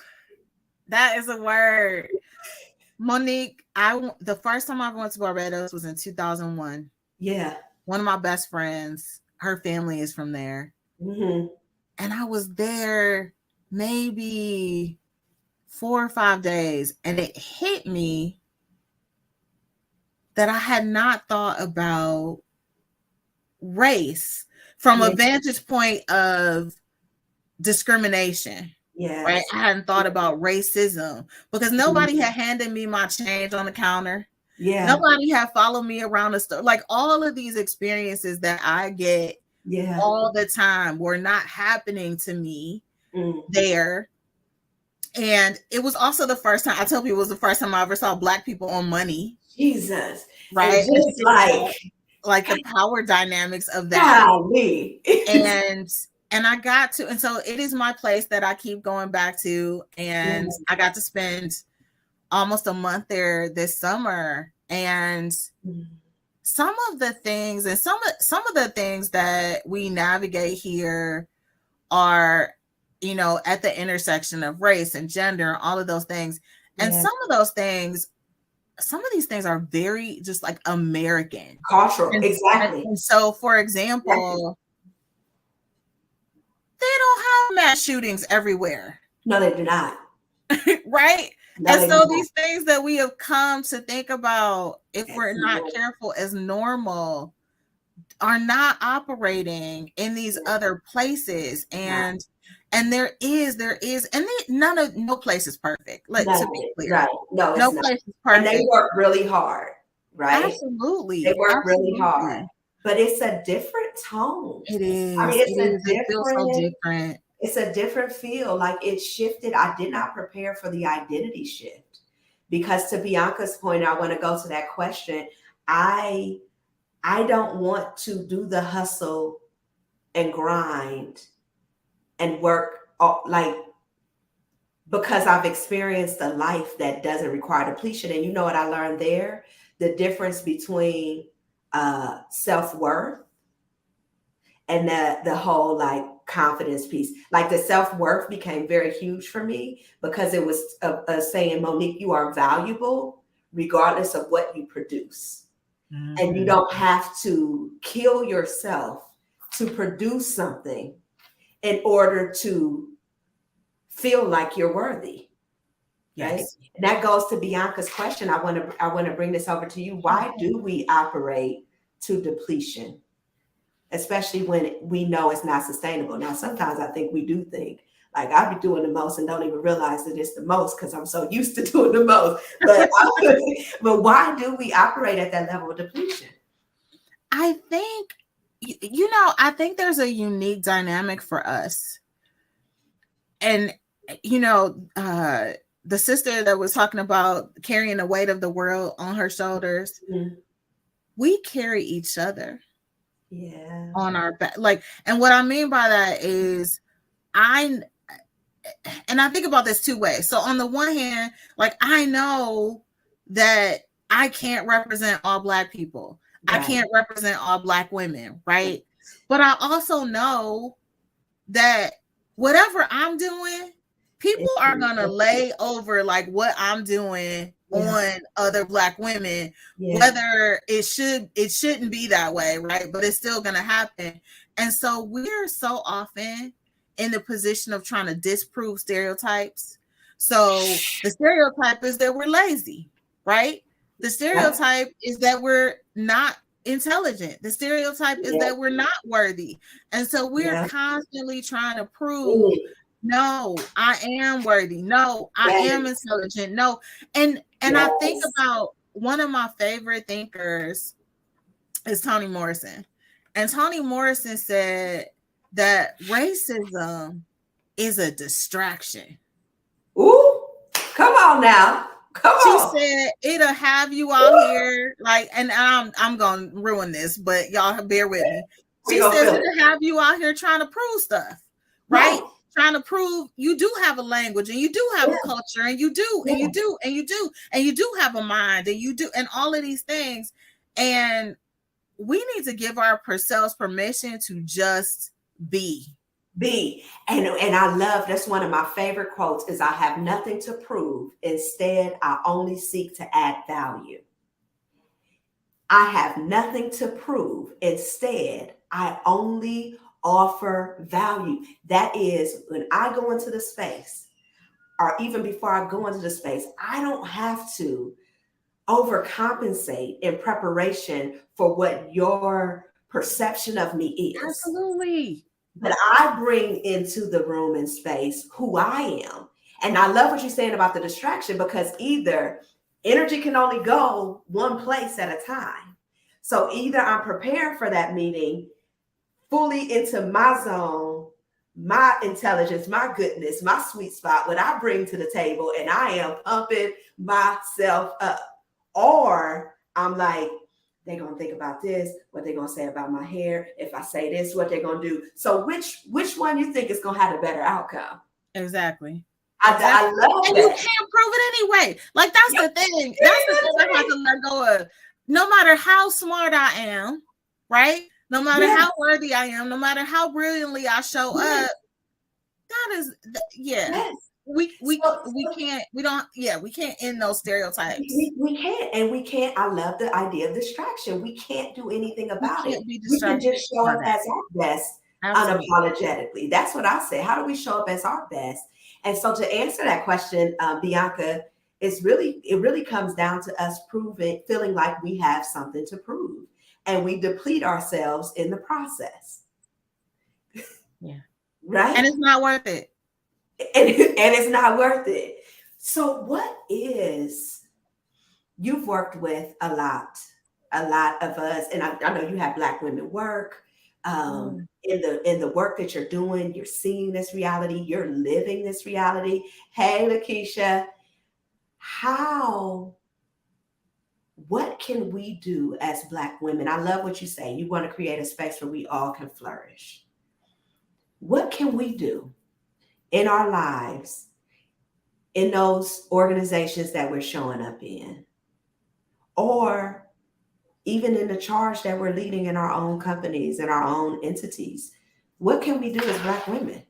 That is a word. Monique, the first time I went to Barbados was in 2001. Yeah. One of my best friends, her family is from there. Mm-hmm. And I was there maybe 4 or 5 days, and it hit me that I had not thought about race from a vantage point of discrimination. Yes. Right? I hadn't thought about racism because nobody had handed me my change on the counter. Yeah. Nobody had followed me around the store. Like all of these experiences that I get all the time were not happening to me there. And it was also the first time, I tell people it was the first time I ever saw Black people on money. Jesus. Right? It's like the power dynamics of that. And I got to, and so it is my place that I keep going back to. And I got to spend almost a month there this summer. And some of the things and some of the things that we navigate here are, you know, at the intersection of race and gender and all of those things. And some of those things, some of these things are very just like American. Cultural, exactly. And so, for example, they don't have mass shootings everywhere. No, they do not. Right? No, and so these things that we have come to think about, if we're not careful, as normal, are not operating in these other places. And there is, and no place is perfect. Like, to be clear, right? No, no place is perfect. And they work really hard, right? Absolutely, they work really hard. But it's a different tone. It is. I mean, it feels so different. It's a different feel. Like it shifted. I did not prepare for the identity shift because, to Bianca's point, I want to go to that question. I don't want to do the hustle and grind and work like, because I've experienced a life that doesn't require depletion. And you know what I learned there? The difference between self-worth and the whole like confidence piece. Like the self-worth became very huge for me because it was saying, Monique, you are valuable regardless of what you produce. And you don't have to kill yourself to produce something in order to feel like you're worthy. Right? Yes. And that goes to Bianca's question. I want to bring this over to you. Why do we operate to depletion, especially when we know it's not sustainable? Now, sometimes I think we do think like I be doing the most and don't even realize that it's the most because I'm so used to doing the most. But why do we operate at that level of depletion? I think, I think there's a unique dynamic for us. And, the sister that was talking about carrying the weight of the world on her shoulders, we carry each other on our back. Like, and what I mean by that is I think about this two ways. So on the one hand, like I know that I can't represent all Black people. Right. I can't represent all Black women, right? But I also know that whatever I'm doing, people are gonna lay over like what I'm doing on other Black women, whether it shouldn't be that way, right? But it's still gonna happen. And so we're so often in the position of trying to disprove stereotypes. So the stereotype is that we're lazy, right? The stereotype is that we're not intelligent. The stereotype is that we're not worthy. And so we're constantly trying to prove, no, I am worthy. No, I am intelligent. No. And I think about one of my favorite thinkers is Toni Morrison. And Toni Morrison said that racism is a distraction. Ooh, come on now. Come on. She said it'll have you out here like, and I'm gonna ruin this, but y'all bear with me. She says it'll have you out here trying to prove stuff, right? trying to prove you do have a language and you do have a culture and you do and you do and you do and you do have a mind and you do and all of these things. And we need to give ourselves permission to just be. And I love, that's one of my favorite quotes, is I have nothing to prove. Instead, I only seek to add value. I have nothing to prove. Instead, I only offer value. That is, when I go into the space, or even before I go into the space, I don't have to overcompensate in preparation for what your perception of me is. Absolutely. But I bring into the room and space who I am. And I love what you're saying about the distraction, because either energy can only go one place at a time. So either I'm prepared for that meeting, fully into my zone, my intelligence, my goodness, my sweet spot, what I bring to the table, and I am pumping myself up. Or I'm like, they're going to think about this, what they're going to say about my hair. If I say this, what they're going to do. So which one you think is going to have a better outcome? Exactly. I love and that. You can't prove it anyway. Like, that's the thing. That's the thing I have to let go of. No matter how smart I am, right? No matter how worthy I am, no matter how brilliantly I show up, that is, we can't end those stereotypes. We can't, and we can't. I love the idea of distraction. We can't do anything about it. We can just show up as our best, unapologetically. That's what I say. How do we show up as our best? And so, to answer that question, Bianca, it really comes down to us feeling like we have something to prove, and we deplete ourselves in the process. Yeah. Right. And it's not worth it. And it's not worth it. So you've worked with a lot of us, and I know you have Black women work in the work that you're doing. You're seeing this reality, you're living this reality. Hey, Lakeisha, what can we do as Black women? I love what you say. You want to create a space where we all can flourish. What can we do in our lives, in those organizations that we're showing up in, or even in the charge that we're leading in our own companies and our own entities? What can we do as Black women?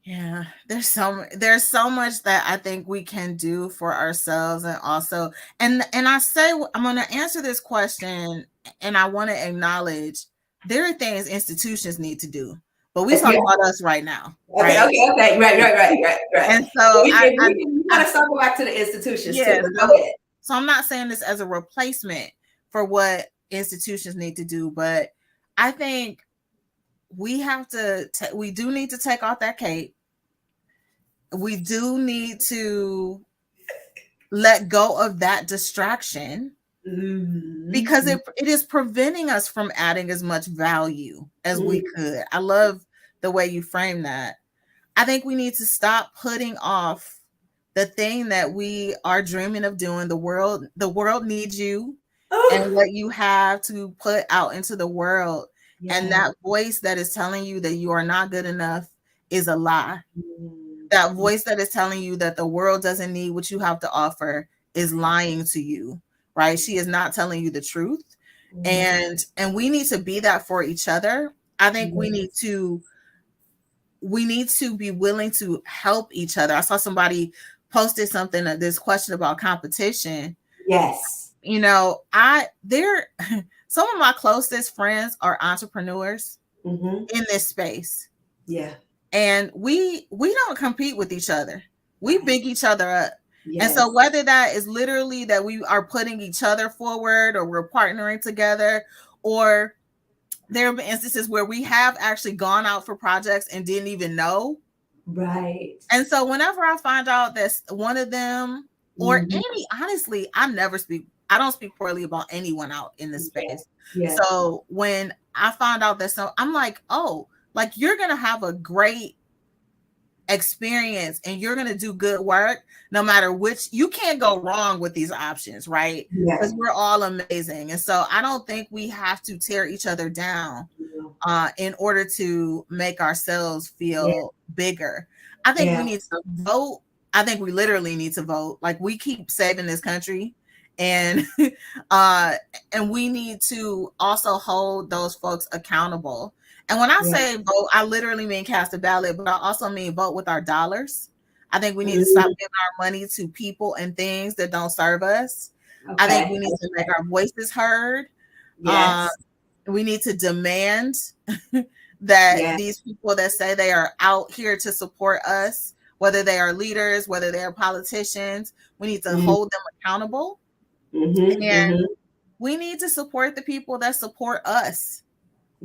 Yeah, there's so much that I think we can do for ourselves, and also, and I say, I'm going to answer this question, and I want to acknowledge there are things institutions need to do, but we talk about us right now. Okay, right? Okay, right. And so we want to circle back to the institutions too. Go ahead. So I'm not saying this as a replacement for what institutions need to do, but I think we have to. We do need to take off that cape. We do need to let go of that distraction, because it is preventing us from adding as much value as we could. I love the way you frame that. I think we need to stop putting off the thing that we are dreaming of doing. The world needs you and what you have to put out into the world. And that voice that is telling you that you are not good enough is a lie. That voice that is telling you that the world doesn't need what you have to offer is lying to you, right? She is not telling you the truth. And we need to be that for each other. I think we need to be willing to help each other. I saw somebody posted something, this question about competition. Yes. You know, some of my closest friends are entrepreneurs in this space. Yeah. And we don't compete with each other. We big each other up. Yes. And so whether that is literally that we are putting each other forward, or we're partnering together, or there have been instances where we have actually gone out for projects and didn't even know. Right. And so whenever I find out that one of them, or honestly, I don't speak poorly about anyone out in this space. Yeah. So when I find out that I'm like, oh, like, you're going to have a great experience and you're going to do good work, no matter which, you can't go wrong with these options, right? Because we're all amazing. And so I don't think we have to tear each other down in order to make ourselves feel bigger. I think we need to vote. I think we literally need to vote. Like, we keep saving this country, and and we need to also hold those folks accountable. And when I say vote, I literally mean cast a ballot, but I also mean vote with our dollars. I think we need to stop giving our money to people and things that don't serve us. I think we need to make our voices heard. We need to demand that these people that say they are out here to support us, whether they are leaders, whether they are politicians, we need to hold them accountable. And we need to support the people that support us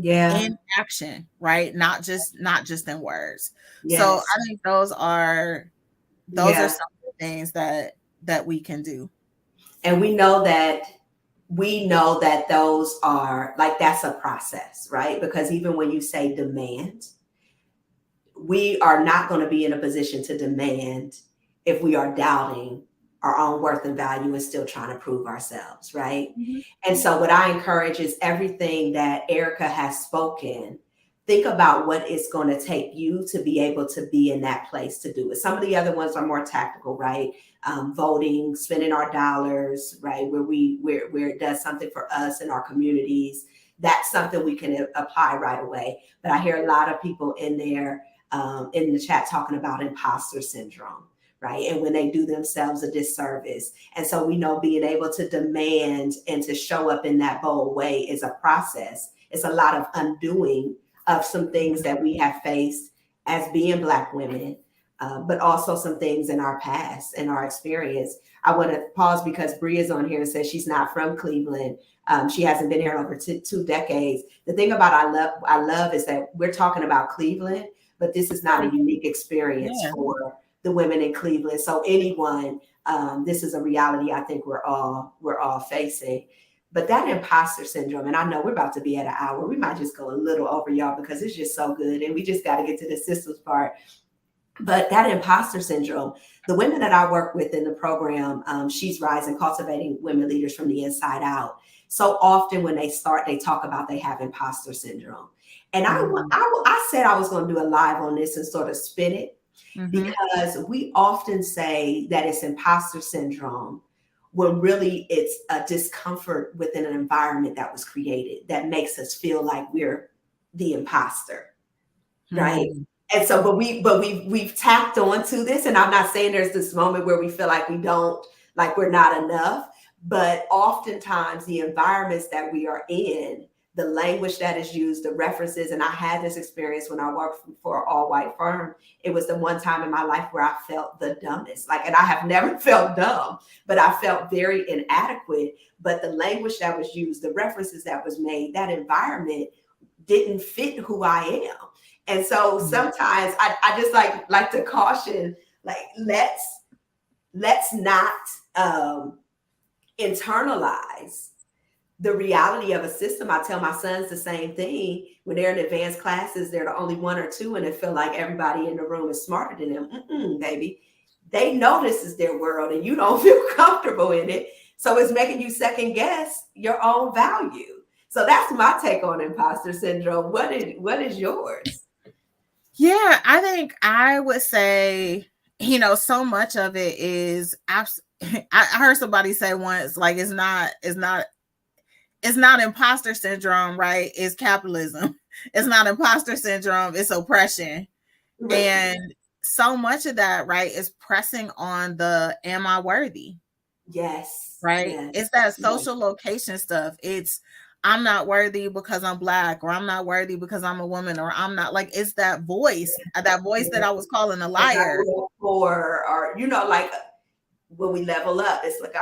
in action, right? Not just in words. So I think those are some of the things that we can do. And we know that those are, like, that's a process, right? Because even when you say demand, we are not going to be in a position to demand if we are doubting our own worth and value and still trying to prove ourselves, right? And so what I encourage is everything that Erica has spoken, think about what it's going to take you to be able to be in that place to do it. Some of the other ones are more tactical, right? Voting, spending our dollars, right? Where it does something for us and our communities. That's something we can apply right away. But I hear a lot of people in there in the chat talking about imposter syndrome, right? And when they do themselves a disservice. And so we know being able to demand and to show up in that bold way is a process. It's a lot of undoing of some things that we have faced as being Black women, but also some things in our past and our experience. I want to pause because Bria's on here and says she's not from Cleveland. She hasn't been here over 2 decades. The thing about I love is that we're talking about Cleveland, but this is not a unique experience for the women in Cleveland. So anyone, this is a reality I think we're all facing. But that imposter syndrome, and I know we're about to be at an hour. We might just go a little over, y'all, because it's just so good. And we just got to get to the systems part. But that imposter syndrome, the women that I work with in the program, She's Rising, Cultivating Women Leaders from the Inside Out. So often when they start, they talk about they have imposter syndrome. And I said I was going to do a live on this and sort of spin it, because we often say that it's imposter syndrome when really it's a discomfort within an environment that was created that makes us feel like we're the imposter, right? And so, but we've tapped onto this, and I'm not saying there's this moment where we feel like we're not enough, but oftentimes the environments that we are in, the language that is used, the references, and I had this experience when I worked for an all-white firm. It was the one time in my life where I felt the dumbest. And I have never felt dumb, but I felt very inadequate. But the language that was used, the references that was made, that environment didn't fit who I am. And so sometimes I just like to caution, let's not internalize the reality of a system. I tell my sons the same thing. When they're in advanced classes, they're the only 1 or 2, and they feel like everybody in the room is smarter than them. Baby. They know this is their world, and you don't feel comfortable in it. So it's making you second guess your own value. So that's my take on imposter syndrome. What is yours? Yeah, I think I would say, so much of it is, I heard somebody say once, like, it's not imposter syndrome, right? It's capitalism. It's not imposter syndrome, it's oppression. Right. And so much of that, right, is pressing on the am I worthy? Yes. Right? Yes. It's that social location stuff. It's I'm not worthy because I'm Black, or I'm not worthy because I'm a woman, or I'm not, like, it's that voice that I was calling a liar. Or when we level up, it's like,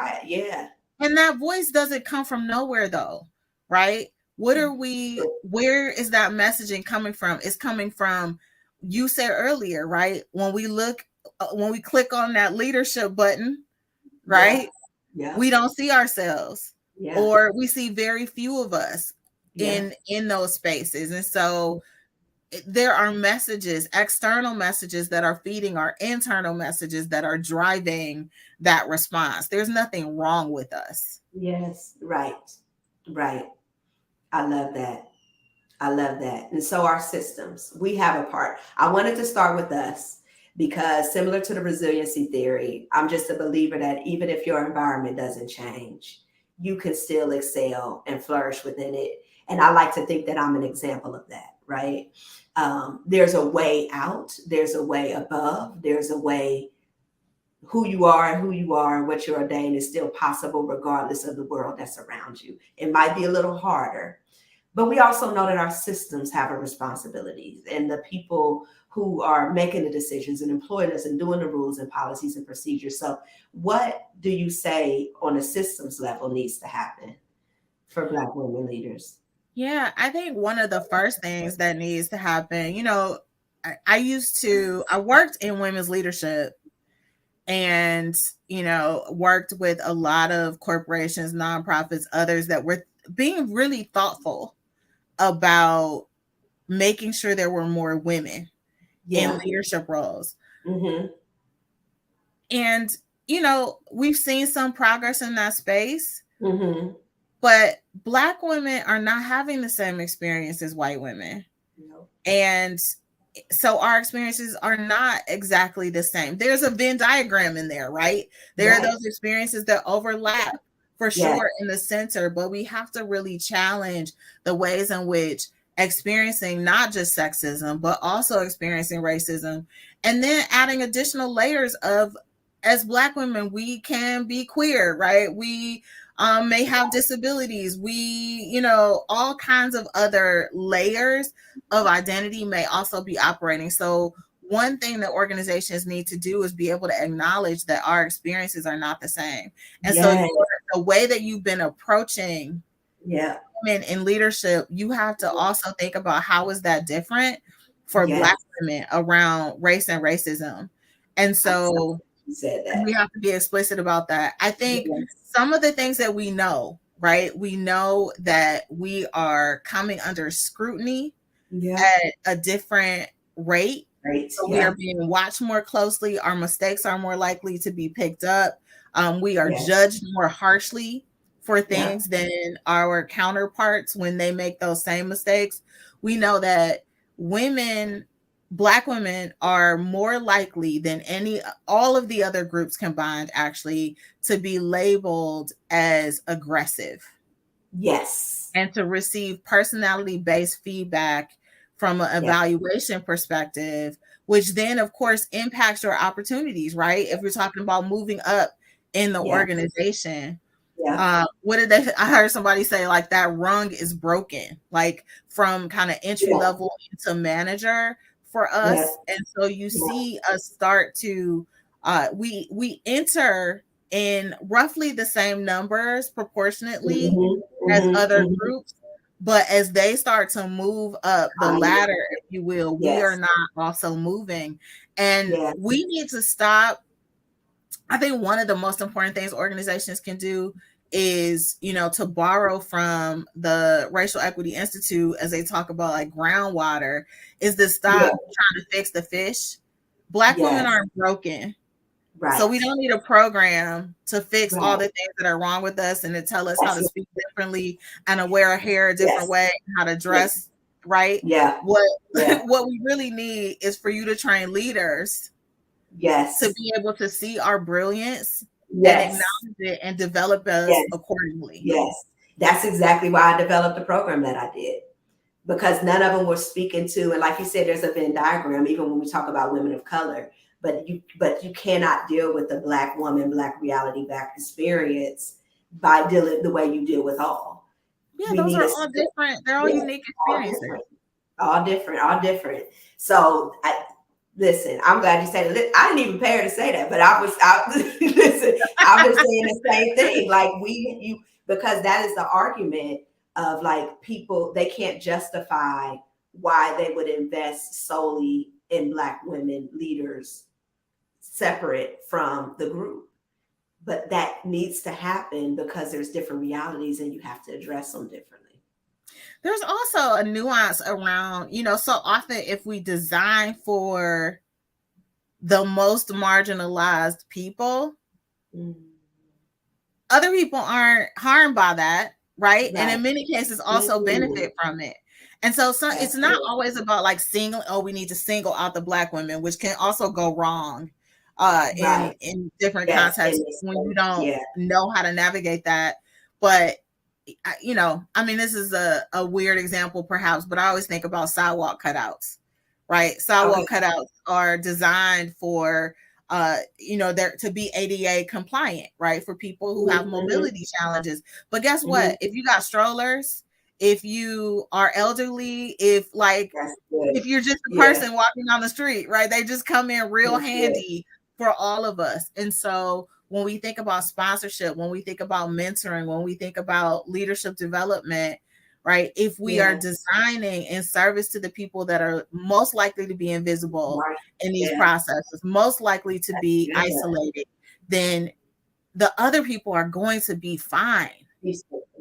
And that voice doesn't come from nowhere though, right? Where is that messaging coming from? It's coming from, you said earlier, right? When we click on that leadership button, right? Yeah. We don't see ourselves, or we see very few of us in those spaces. And so there are messages, external messages that are feeding our internal messages that are driving that response. There's nothing wrong with us. Yes, right, right. I love that. I love that. And so our systems, we have a part. I wanted to start with us because similar to the resiliency theory, I'm just a believer that even if your environment doesn't change, you can still excel and flourish within it. And I like to think that I'm an example of that, right? There's a way out, there's a way above, there's a way. Who you are and what you're ordained is still possible regardless of the world that's around you. It might be a little harder, but we also know that our systems have a responsibility, and the people who are making the decisions and employing us and doing the rules and policies and procedures. So what do you say on a systems level needs to happen for Black women leaders? Yeah, I think one of the first things that needs to happen, I worked in women's leadership and, worked with a lot of corporations, nonprofits, others that were being really thoughtful about making sure there were more women in leadership roles. Mm-hmm. And, we've seen some progress in that space, Mm-hmm. but Black women are not having the same experience as white women. No. And so our experiences are not exactly the same. There's a Venn diagram in there, right? There are those experiences that overlap for sure in the center, but we have to really challenge the ways in which experiencing not just sexism, but also experiencing racism, and then adding additional layers of, as Black women, we can be queer, right? We may have disabilities. We, all kinds of other layers of identity may also be operating. So one thing that organizations need to do is be able to acknowledge that our experiences are not the same. And so the way that you've been approaching women in leadership, you have to also think about how is that different for Black women around race and racism. And so we have to be explicit about that. I think some of the things that we know, right? We know that we are coming under scrutiny at a different rate. So we are being watched more closely. Our mistakes are more likely to be picked up. We are judged more harshly for things than our counterparts when they make those same mistakes. We know that Black women are more likely than all of the other groups combined, actually, to be labeled as aggressive. Yes. And to receive personality-based feedback from an evaluation perspective, which then, of course, impacts your opportunities, right? If you're talking about moving up in the organization. I heard somebody say, like, that rung is broken, like from kind of entry level into manager for us. And so you see us start to we enter in roughly the same numbers proportionately as other groups, but as they start to move up the ladder, if you will, we are not also moving. And we need to stop. I think one of the most important things organizations can do is, to borrow from the Racial Equity Institute as they talk about like groundwater, is to stop trying to fix the fish. Black women aren't broken. Right. So we don't need a program to fix all the things that are wrong with us and to tell us how to speak differently and to wear our hair a different way, and how to dress right. What we really need is for you to train leaders to be able to see our brilliance and acknowledge it and develop us accordingly. Yes, that's exactly why I developed the program that I did, because none of them were speaking to, and like you said, there's a Venn diagram, even when we talk about women of color, but you cannot deal with the Black woman, Black reality, Black experience by dealing the way you deal with all. Yeah, those are all different. They're all unique experiences. All different. So listen, I'm glad you said it. I didn't even prepare to say that, but listen, I've been saying the same thing. Like because that is the argument of like people, they can't justify why they would invest solely in Black women leaders separate from the group. But that needs to happen because there's different realities and you have to address them differently. There's also a nuance around, so often if we design for the most marginalized people, other people aren't harmed by that, right? And in many cases also benefit from it. And so it's not always about like we need to single out the Black women, which can also go wrong in different contexts when you don't know how to navigate that. But this is a weird example perhaps, but I always think about sidewalk cutouts, right? Sidewalk cutouts are designed for there to be ADA compliant, right? For people who have mobility challenges. But guess what? If you got strollers, if you are elderly, if you're just a person walking on the street, right? They just come in real handy for all of us. And so when we think about sponsorship, when we think about mentoring, when we think about leadership development, right? If we are designing in service to the people that are most likely to be invisible in these processes, most likely to be isolated, then the other people are going to be fine.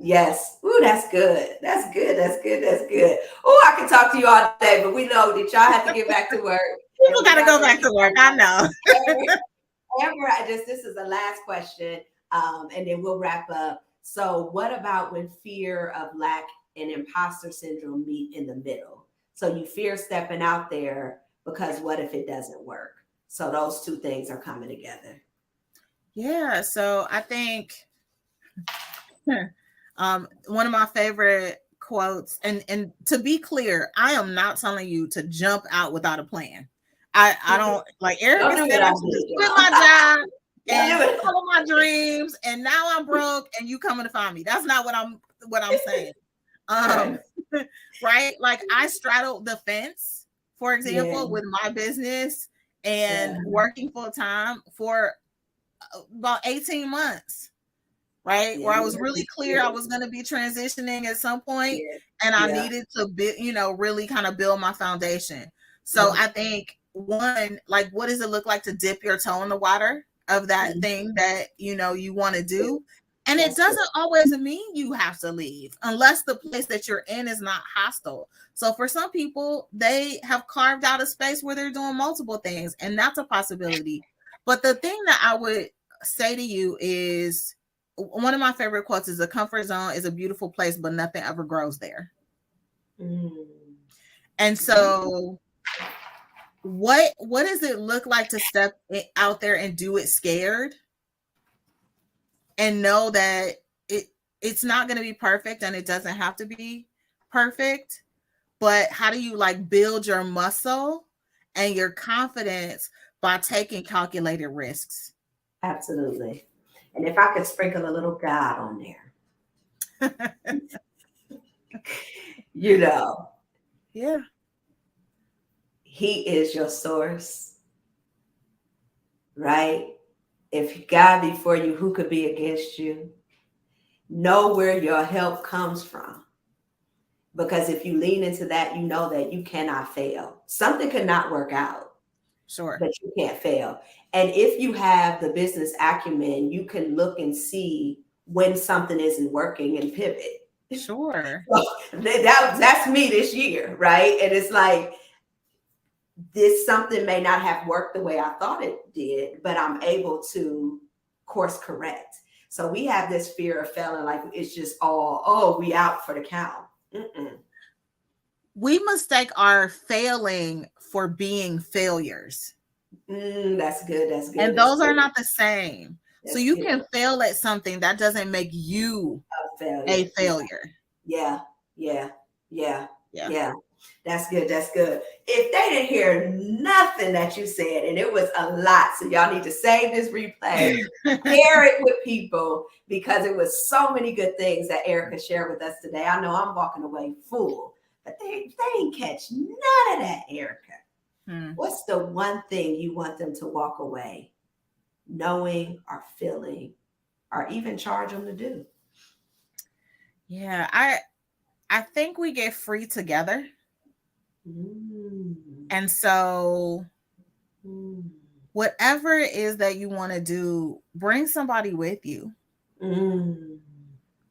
Yes. Ooh, that's good. That's good. That's good. That's good. Oh, I can talk to you all day, but we know that y'all have to get back to work. People got to go back to work. I know. This is the last question, and then we'll wrap up. So what about when fear of lack and imposter syndrome meet in the middle? So you fear stepping out there because what if it doesn't work? So those two things are coming together. Yeah. So I think one of my favorite quotes, and to be clear, I am not telling you to jump out without a plan. I don't like Erica said I should just quit my job and follow my dreams, and now I'm broke and you coming to find me. That's not what I'm saying. Right? Like I straddled the fence, for example, with my business and working full time for about 18 months. Right. Where I was really clear I was going to be transitioning at some point, and I needed to really kind of build my foundation. So I think one, like, what does it look like to dip your toe in the water of that thing that, you want to do? And it doesn't always mean you have to leave unless the place that you're in is not hostile. So for some people, they have carved out a space where they're doing multiple things, and that's a possibility. But the thing that I would say to you is, one of my favorite quotes is, a comfort zone is a beautiful place, but nothing ever grows there. And so what does it look like to step out there and do it scared and know that it's not going to be perfect, and it doesn't have to be perfect, but how do you build your muscle and your confidence by taking calculated risks? Absolutely. And if I could sprinkle a little God on there, He is your source, right? If God be for you, who could be against you? Know where your help comes from. Because if you lean into that, you know that you cannot fail. Something could not work out. Sure. But you can't fail. And if you have the business acumen, you can look and see when something isn't working and pivot. Sure. So that's me this year, right? And it's like, this something may not have worked the way I thought it did, but I'm able to course correct. So we have this fear of failing, like it's just we out for the count. We mistake our failing for being failures. That's good. That's good. And those are not the same. So you can fail at something that doesn't make you a failure. Yeah. That's good. That's good. If they didn't hear nothing that you said, and it was a lot, so y'all need to save this replay, share it with people, because it was so many good things that Erica shared with us today. I know I'm walking away full, but they didn't catch none of that, Erica. What's the one thing you want them to walk away knowing or feeling, or even charge them to do? Yeah, I think we get free together. And so whatever it is that you want to do, bring somebody with you.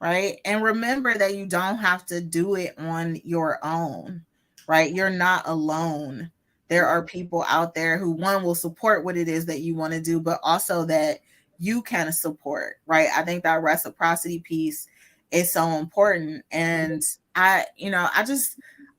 right? And remember that you don't have to do it on your own, right? You're not alone. There are people out there who, one, will support what it is that you want to do, but also that you can support, right? I think that reciprocity piece is so important. And I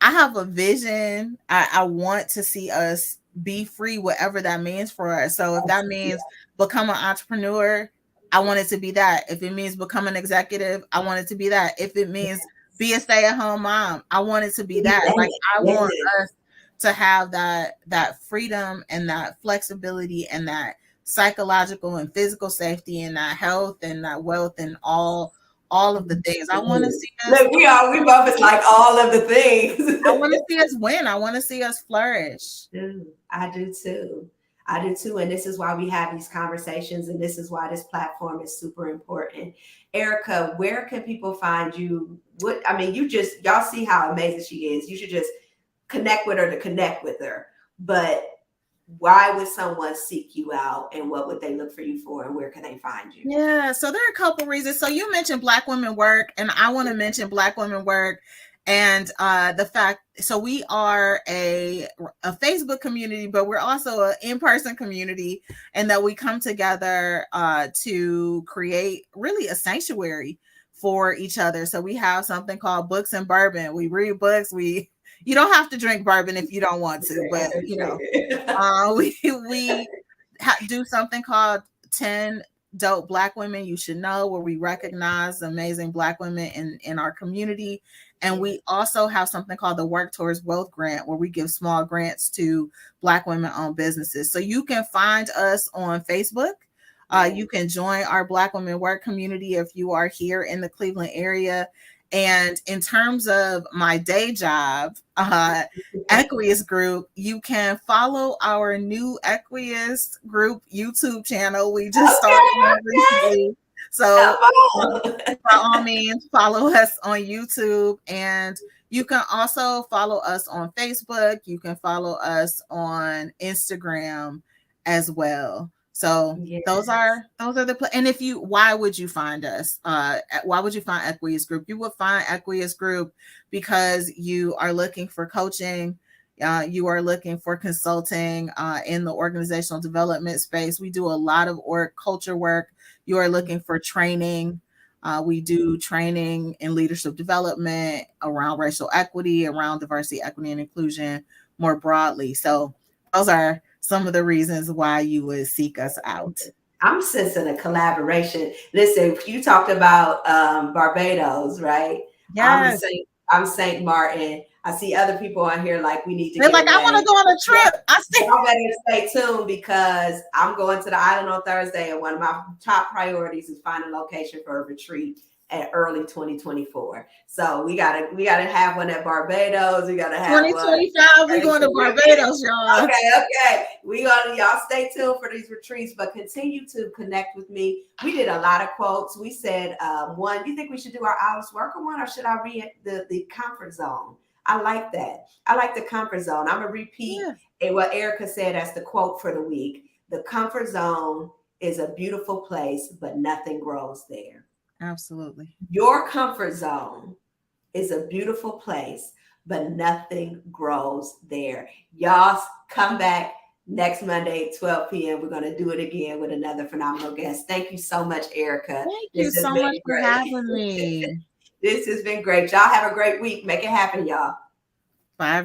have a vision. I want to see us be free, whatever that means for us. So if that means become an entrepreneur, I want it to be that. If it means become an executive, I want it to be that. If it means be a stay-at-home mom, I want it to be that. Like, I want us to have that freedom and that flexibility and that psychological and physical safety and that health and that wealth and all of the things. I want to see us. Look, we both is like all of the things. I want to see us win. I want to see us flourish. I do too. And this is why we have these conversations, and this is why this platform is super important. Erica, where can people find you? Y'all see how amazing she is. You should just connect with her to connect with her. But why would someone seek you out, and what would they look for you for, and where can they find you? Yeah, so there are a couple reasons. So you mentioned Black Women Work, and I want to mention Black Women Work and the fact, so we are a Facebook community, but we're also an in-person community, and that we come together to create really a sanctuary for each other. So we have something called Books and Bourbon. We read books. You don't have to drink bourbon if you don't want to, but we do something called 10 Dope Black Women You Should Know, where we recognize amazing Black women in our community. And we also have something called the Work Towards Wealth Grant, where we give small grants to Black women-owned businesses. So you can find us on Facebook. You can join our Black Women Work community if you are here in the Cleveland area. And in terms of my day job, Equius Group, you can follow our new Equius Group YouTube channel. We just started one recently. So by all means, follow us on YouTube, and you can also follow us on Facebook. You can follow us on Instagram as well. So those are the and why would you find us? Why would you find Equius Group? You would find Equius Group because you are looking for coaching. You are looking for consulting in the organizational development space. We do a lot of culture work. You are looking for training. We do training in leadership development around racial equity, around diversity, equity, and inclusion more broadly. So those are some of the reasons why you would seek us out. I'm sensing a collaboration. Listen, you talked about Barbados, right? Yes. I'm St. Martin. I see other people on here like we need to. They're like, I want to go on a trip. I see. Y'all better stay tuned, because I'm going to the island on Thursday, and one of my top priorities is finding a location for a retreat at early 2024. So we gotta have one at Barbados. We gotta have 2025. We're going to Barbados, y'all. Okay. Y'all stay tuned for these retreats, but continue to connect with me. We did a lot of quotes. We said, one, you think we should do our Alice Worker one, or should I read the comfort zone? I like that. I like the comfort zone. I'm gonna repeat what Erica said as the quote for the week. The comfort zone is a beautiful place, but nothing grows there. Absolutely. Your comfort zone is a beautiful place, but nothing grows there. Y'all come back next Monday, 12 p.m. We're going to do it again with another phenomenal guest. Thank you so much, Erica. Thank you so much for having me. This has been great. Y'all have a great week. Make it happen, y'all. Bye.